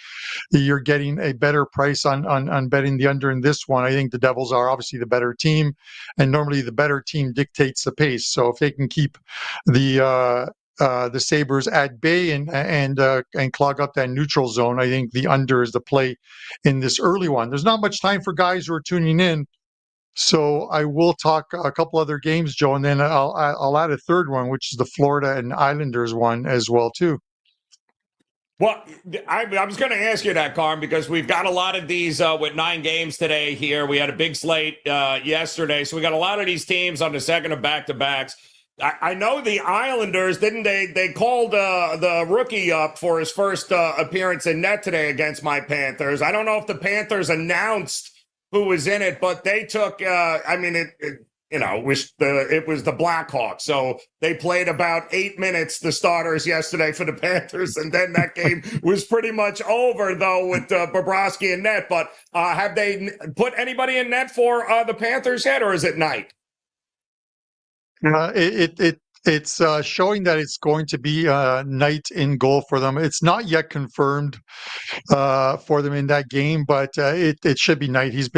you're getting a better price on betting the under in this one. I think the Devils are obviously the better team, and normally the better team dictates the pace. So if they can keep the Sabres at bay and clog up that neutral zone, I think the under is the play in this early one. There's not much time for guys who are tuning in, so I will talk a couple other games, Joe, and then I'll add a third one, which is the Florida and Islanders one as well too. Well, I was going to ask you that, Carm, because we've got a lot of these with 9 games today here. We had a big slate yesterday, so we got a lot of these teams on the second of back-to-backs. I know the Islanders, didn't they? They called the rookie up for his first appearance in net today against my Panthers. I don't know if the Panthers announced who was in it, but they took. It was the Blackhawks. So they played about 8 minutes, the starters yesterday for the Panthers, and then that game was pretty much over, though, with Bobrovsky in net. But have they put anybody in net for the Panthers yet, or is it night? It's showing that it's going to be Knight in goal for them. It's not yet confirmed for them in that game, but it should be Knight. He's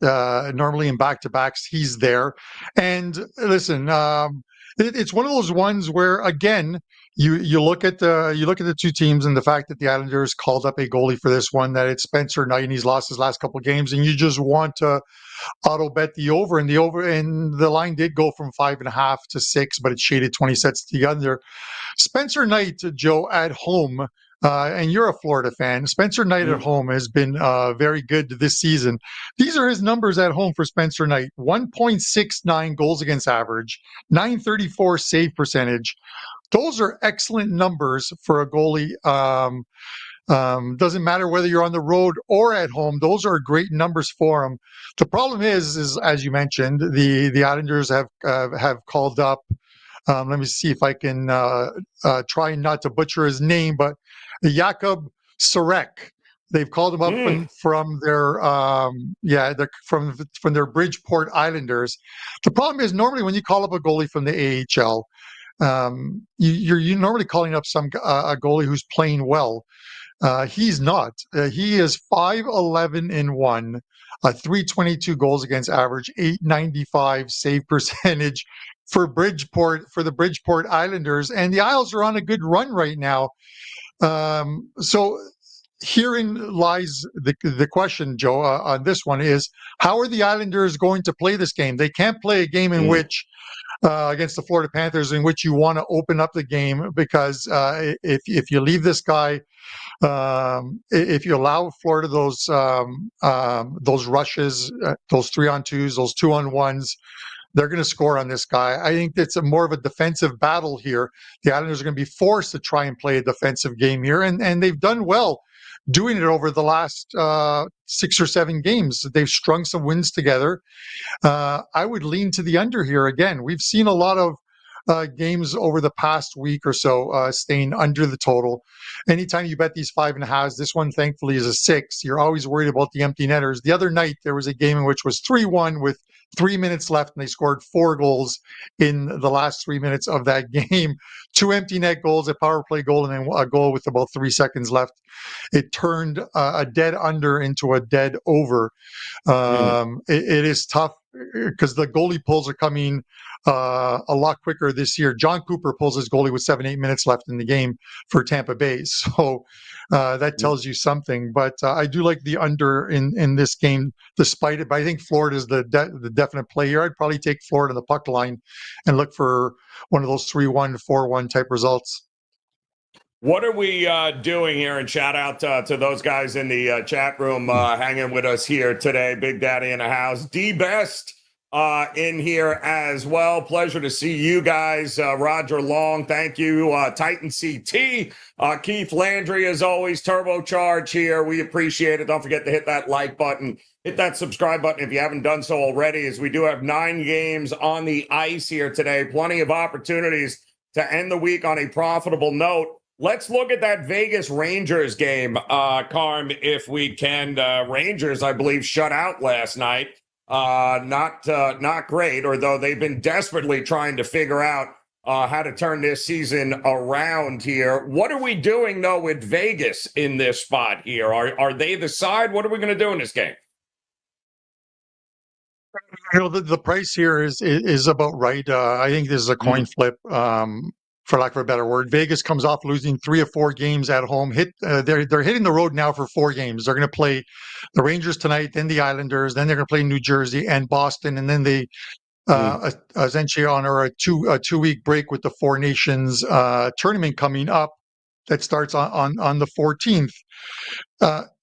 normally in back-to-backs. He's there. And listen, it's one of those ones where, again, you look at the 2 teams and the fact that the Islanders called up a goalie for this one, that it's Spencer Knight and he's lost his last couple of games, and you just want to auto bet the over, and the line did go from 5.5 to 6, but it shaded 20 sets to the under. Spencer Knight, Joe, at home, and you're a Florida fan. Spencer Knight at home has been very good this season. These are his numbers at home for Spencer Knight: 1.69 goals against average, 934 save percentage. Those are excellent numbers for a goalie. Doesn't matter whether you're on the road or at home; those are great numbers for him. The problem is as you mentioned, the Islanders have called up. Let me see if I can try not to butcher his name, but Jakub Sarek. They've called him up from their from their Bridgeport Islanders. The problem is normally when you call up a goalie from the AHL, you're normally calling up a goalie who's playing well. He's not. He is 5-11-1, 322 goals against average, 895 save percentage for the Bridgeport Islanders, and the Isles are on a good run right now. So herein lies the question, Joe, on this one is, how are the Islanders going to play this game? They can't play a game in which against the Florida Panthers in which you want to open up the game, because if you leave this guy, if you allow Florida those rushes, those 3-on-2s, those 2-on-1s, they're going to score on this guy. I think it's more of a defensive battle here. The Islanders are going to be forced to try and play a defensive game here, and they've done well doing it over the last 6 or 7 games. They've strung some wins together. I would lean to the under here again. We've seen a lot of games over the past week or so staying under the total. Anytime you bet these 5.5s, this one thankfully is a 6. You're always worried about the empty netters. The other night there was a game in which was 3-1 with 3 minutes left, and they scored 4 goals in the last 3 minutes of that game. 2 empty net goals, a power play goal, and then a goal with about 3 seconds left. It turned a dead under into a dead over. It is tough because the goalie pulls are coming a lot quicker this year. John Cooper pulls his goalie with 7-8 minutes left in the game for Tampa Bay. So that tells you something. But I do like the under in this game, despite it. But I think Florida is the definite play here. I'd probably take Florida on the puck line and look for one of those 3-1, 4-1 type results. What are we doing here? And shout out to those guys in the chat room hanging with us here today. Big Daddy in the house. D-Best in here as well. Pleasure to see you guys. Roger Long, thank you. Titan CT. Keith Landry, as always, turbocharge here. We appreciate it. Don't forget to hit that like button. Hit that subscribe button if you haven't done so already, as we do have 9 games on the ice here today. Plenty of opportunities to end the week on a profitable note. Let's look at that Vegas Rangers game, Carm, if we can. Rangers, I believe, shut out last night. Not great, although they've been desperately trying to figure out how to turn this season around here. What are we doing, though, with Vegas in this spot here? Are they the side? What are we going to do in this game? You know, the price here is about right. I think this is a coin flip. For lack of a better word, Vegas comes off losing 3 or 4 games at home. They're hitting the road now for 4 games. They're going to play the Rangers tonight, then the Islanders, then they're going to play New Jersey and Boston, and then they essentially honor a 2-week break with the Four Nations tournament coming up that starts on the 14th.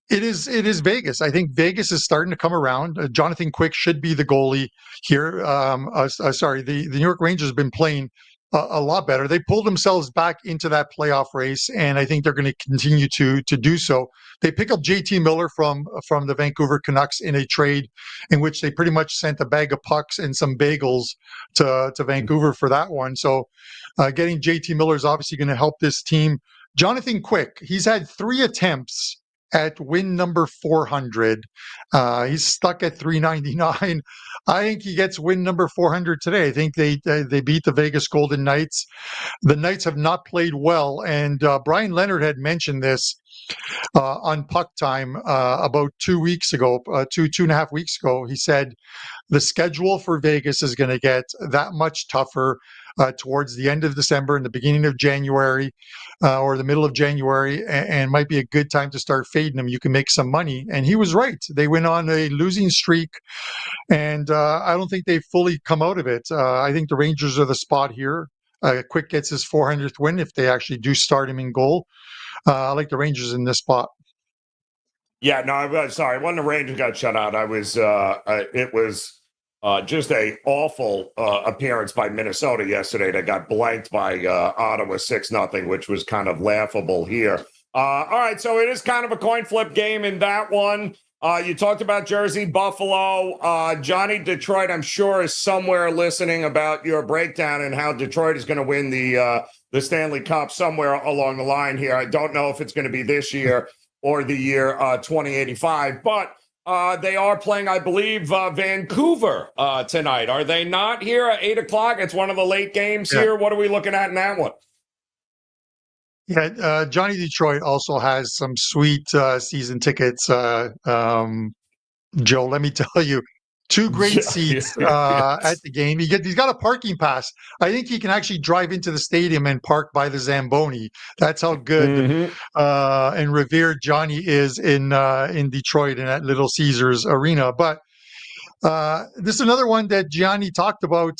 It is Vegas. I think Vegas is starting to come around. Jonathan Quick should be the goalie here. The New York Rangers have been playing a lot better. They pulled themselves back into that playoff race, and I think they're going to continue to do so. They pick up JT Miller from the Vancouver Canucks in a trade in which they pretty much sent a bag of pucks and some bagels to Vancouver for that one. So getting JT Miller is obviously going to help this team. Jonathan Quick, he's had 3 attempts at win number 400. He's stuck at 399. I think he gets win number 400 today. I think they beat the Vegas Golden Knights. The Knights have not played well, and Brian Leonard had mentioned this on Puck Time about 2 weeks ago, 2.5 weeks ago. He said the schedule for Vegas is going to get that much tougher towards the end of December and the beginning of January or the middle of January, and might be a good time to start fading them. You can make some money. And he was right. They went on a losing streak, and I don't think they've fully come out of it. I think the Rangers are the spot here. Quick gets his 400th win if they actually do start him in goal. I like the Rangers in this spot. Yeah, no, I'm sorry. When the Rangers got shut out, it was just a awful appearance by Minnesota yesterday that got blanked by Ottawa 6-0, which was kind of laughable here. All right, so it is kind of a coin flip game in that one. You talked about Jersey, Buffalo. Johnny Detroit, I'm sure, is somewhere listening about your breakdown and how Detroit is going to win the Stanley Cup somewhere along the line here. I don't know if it's going to be this year or the year 2085, but They are playing, I believe, Vancouver tonight. Are they not here at 8 o'clock? It's one of the late games here. What are we looking at in that one? Yeah, Johnny Detroit also has some sweet season tickets. Joe, let me tell you, two great seats at the game. He's got a parking pass. I think he can actually drive into the stadium and park by the Zamboni. That's how good and revered Johnny is in Detroit and at Little Caesars Arena. But this is another one that Gianni talked about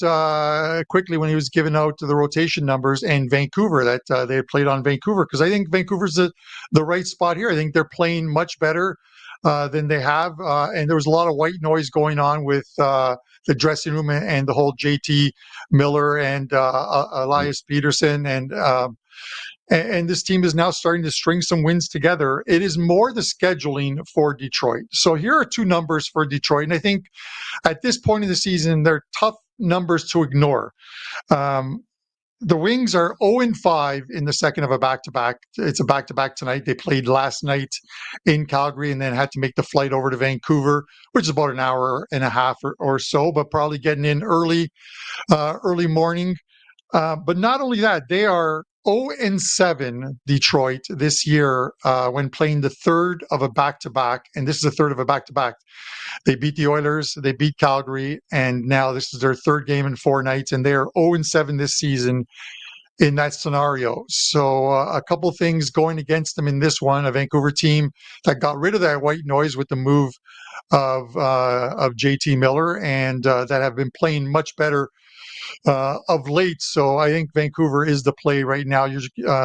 quickly when he was giving out the rotation numbers, and Vancouver, that they had played on Vancouver, because I think Vancouver's the right spot here. I think they're playing much better than they have. And there was a lot of white noise going on with the dressing room and the whole JT Miller and Elias Peterson. And this team is now starting to string some wins together. It is more the scheduling for Detroit. So here are two numbers for Detroit. And I think at this point in the season, they're tough numbers to ignore. The Wings are 0-5 in the second of a back-to-back. It's a back-to-back tonight. They played last night in Calgary and then had to make the flight over to Vancouver, which is about an hour and a half or so, but probably getting in early morning. But not only that, they are 0-7, Detroit, this year when playing the third of a back-to-back, and this is the third of a back-to-back. They beat the Oilers, they beat Calgary, and now this is their third game in 4 nights, and they are 0-7 this season in that scenario. So a couple things going against them in this one. A Vancouver team that got rid of that white noise with the move of JT Miller, and that have been playing much better of late. So I think Vancouver is the play right now.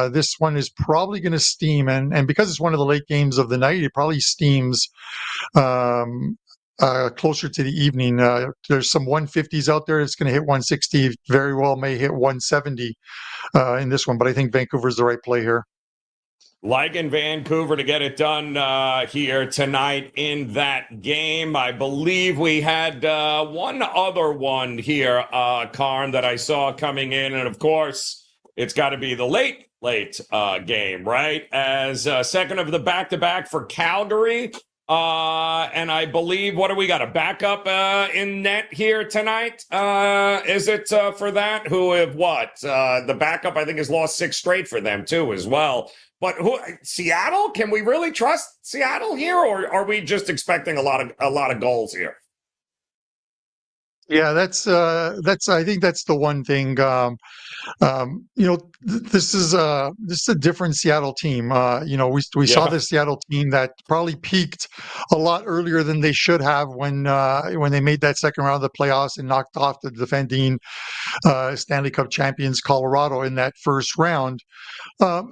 This one is probably going to steam, and because it's one of the late games of the night, it probably steams closer to the evening. There's some 150s out there. It's going to hit 160. Very well may hit 170 in this one, but I think Vancouver is the right play here. Like in Vancouver to get it done here tonight in that game. I believe we had one other one here, Carm, that I saw coming in. And of course, it's got to be the late game, right? As second of the back-to-back for Calgary. And I believe, what do we got? A backup in net here tonight? Is it for that? Who have what? The backup, I think, has lost 6 straight for them, too, as well. But Seattle? Can we really trust Seattle here, or are we just expecting a lot of goals here? Yeah, that's. I think that's the one thing. This is a different Seattle team. We saw the Seattle team that probably peaked a lot earlier than they should have when they made that second round of the playoffs and knocked off the defending Stanley Cup champions Colorado in that first round.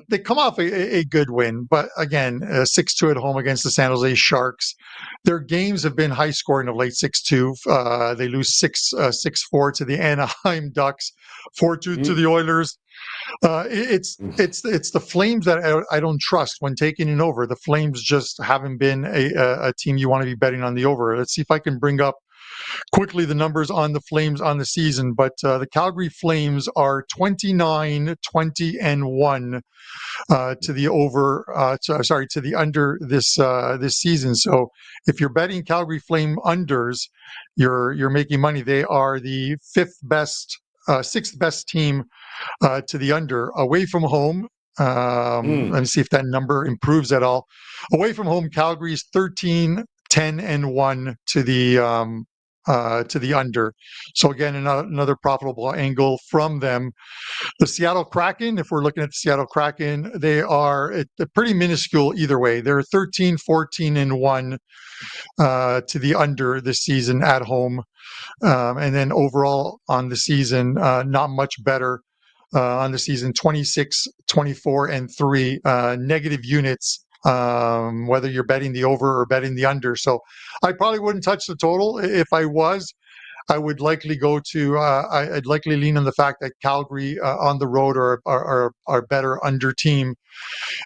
They come off a good win, but again, 6-2 at home against the San Jose Sharks. Their games have been high scoring of late. 6-2. They lose 6-4 to the Anaheim Ducks, 4-2 to the Oilers. It's the Flames that I don't trust when taking an over. The Flames just haven't been a team you want to be betting on the over. Let's see if I can bring up quickly the numbers on the Flames on the season. But the Calgary Flames are 29-20-1 to the over. To the under this season. So if you're betting Calgary Flame unders, you're making money. They are the sixth best team to the under away from home. Let me see if that number improves at all. Away from home, Calgary's 13-10-1 to the under. So again, another profitable angle from them. The Seattle Kraken, if we're looking at the Seattle Kraken, they are pretty minuscule either way. They're 13-14-1 to the under this season at home. And then overall on the season, not much better on the season, 26-24-3, negative units, whether you're betting the over or betting the under. So I probably wouldn't touch the total. If I was, I would likely go to, I'd likely lean on the fact that Calgary on the road are better under team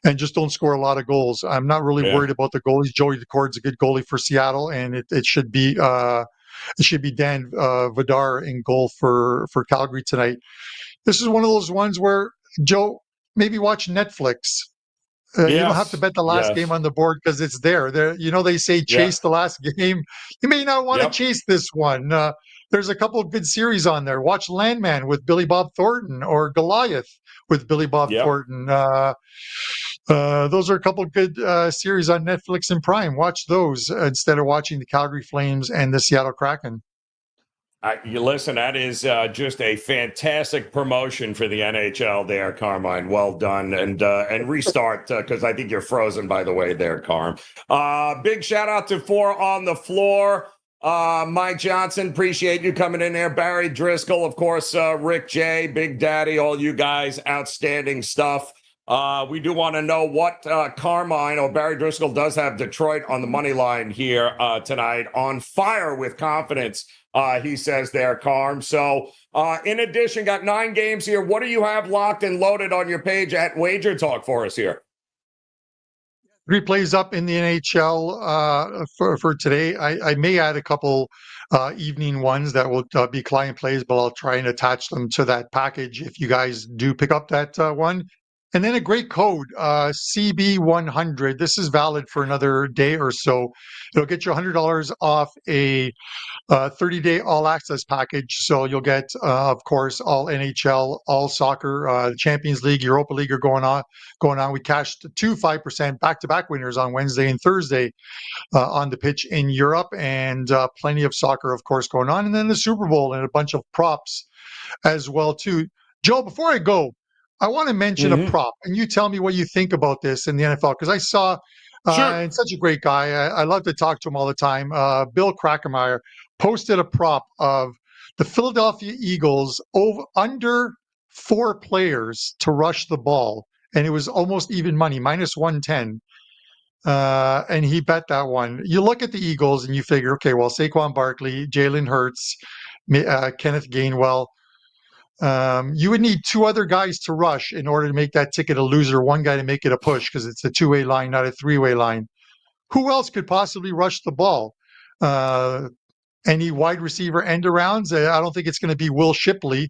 and just don't score a lot of goals. I'm not really worried about the goalies. Joey Decord's a good goalie for Seattle, and it should be Dan Vidar in goal for Calgary tonight. This is one of those ones where, Joe, maybe watch Netflix You don't have to bet the last game on the board because it's there. They say chase the last game. You may not want to chase this one. There's a couple of good series on there. Watch Landman with Billy Bob Thornton or Goliath with Billy Bob Thornton. Those are a couple of good series on Netflix and Prime. Watch those instead of watching the Calgary Flames and the Seattle Kraken. You listen, that is just a fantastic promotion for the NHL there, Carmine. Well done. And restart, because I think you're frozen, by the way, there, Carm. Big shout out to Four on the Floor. Mike Johnson, appreciate you coming in there. Barry Driscoll, of course, Rick J, Big Daddy, all you guys, outstanding stuff. We do want to know what Carmine or Barry Driscoll does have Detroit on the money line here tonight. On fire with confidence, he says there, Carm. So in addition, got 9 games here. What do you have locked and loaded on your page at WagerTalk for us here? 3 plays up in the NHL for today. I may add a couple evening ones that will be client plays, but I'll try and attach them to that package if you guys do pick up that one. And then a great code, CB100. This is valid for another day or so. It'll get you $100 off a 30-day all-access package. So you'll get, of course, all NHL, all soccer, Champions League, Europa League are going on. We cashed 2 5% back-to-back winners on Wednesday and Thursday on the pitch in Europe, and plenty of soccer, of course, going on. And then the Super Bowl and a bunch of props as well, too. Joe, before I go, I want to mention a prop, and you tell me what you think about this in the NFL, because I saw, and such a great guy, I love to talk to him all the time, Bill Krakemeyer posted a prop of the Philadelphia Eagles under 4 players to rush the ball, and it was almost even money, minus 110. And he bet that one. You look at the Eagles and you figure, okay, well, Saquon Barkley, Jalen Hurts, Kenneth Gainwell, you would need 2 other guys to rush in order to make that ticket a loser, 1 guy to make it a push, because it's a 2-way line, not a 3-way line. Who else could possibly rush the ball? Any wide receiver end arounds? I don't think it's going to be Will Shipley.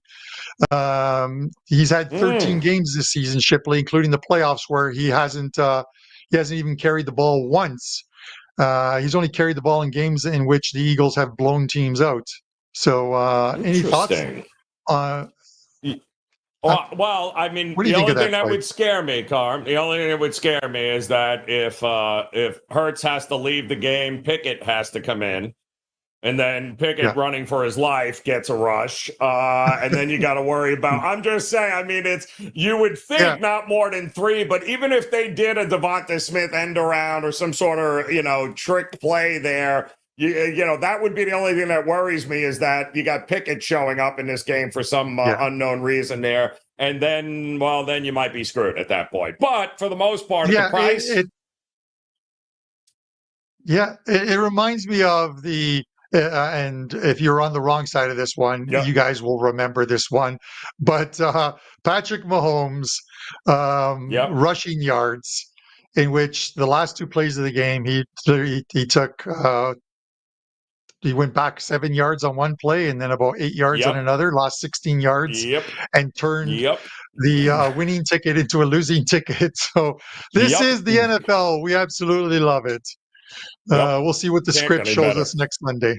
He's had 13 games this season, Shipley, including the playoffs, where he hasn't even carried the ball once. He's only carried the ball in games in which the Eagles have blown teams out. So any thoughts? Well, I mean, the only thing that would scare me, Carm, the only thing that would scare me is that if Hurts has to leave the game, Pickett has to come in, and then Pickett running for his life gets a rush, and then you got to worry about. I'm just saying. I mean, you would think not more than 3, but even if they did a Devonta Smith end around or some sort of trick play there. That would be the only thing that worries me, is that you got Pickett showing up in this game for some unknown reason there. And then, then you might be screwed at that point. But for the most part, the price. It reminds me of the, and if you're on the wrong side of this one, you guys will remember this one. But Patrick Mahomes rushing yards, in which the last 2 plays of the game, he took. He went back 7 yards on one play and then about 8 yards on another, lost 16 yards, and turned the winning ticket into a losing ticket. So this is the NFL. We absolutely love it. We'll see what the script shows us next Monday.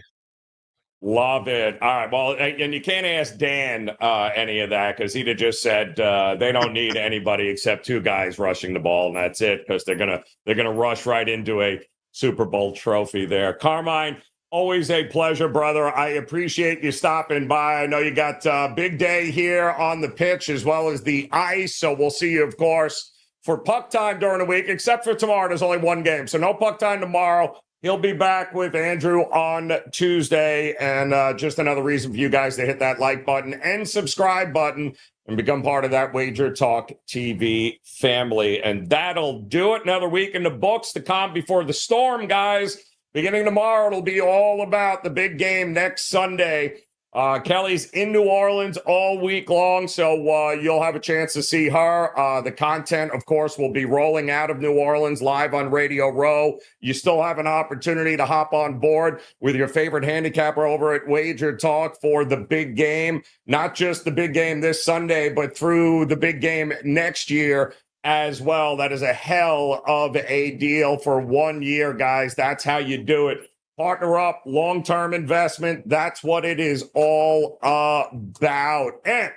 Love it. All right. Well, and you can't ask Dan any of that, because he'd have just said they don't need anybody except 2 guys rushing the ball, and that's it, because they're gonna rush right into a Super Bowl trophy there. Carmine, always a pleasure, brother. I appreciate you stopping by. I know you got a big day here on the pitch as well as the ice, so we'll see you, of course, for puck time during the week, except for tomorrow. There's only 1 game, so no puck time tomorrow. He'll be back with Andrew on Tuesday, and just another reason for you guys to hit that like button and subscribe button and become part of that WagerTalk TV family. And that'll do it. Another week in the books. The calm before the storm, guys. Beginning tomorrow, it'll be all about the big game next Sunday. Kelly's in New Orleans all week long, so you'll have a chance to see her. The content, of course, will be rolling out of New Orleans live on Radio Row. You still have an opportunity to hop on board with your favorite handicapper over at WagerTalk for the big game. Not just the big game this Sunday, but through the big game next year. as well. That is a hell of a deal for 1 year, guys. That's how you do it. Partner up, long-term investment. That's what it is all about. And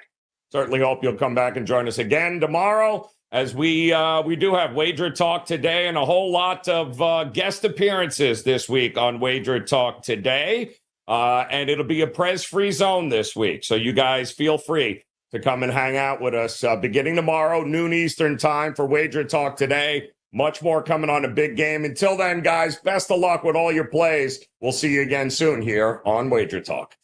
certainly hope you'll come back and join us again tomorrow, as we do have Wager Talk today and a whole lot of guest appearances this week on Wager Talk today. And it'll be a Prez-free zone this week. So you guys feel free to come and hang out with us beginning tomorrow, noon Eastern time for Wager Talk today. Much more coming on a big game. Until then, guys, best of luck with all your plays. We'll see you again soon here on Wager Talk.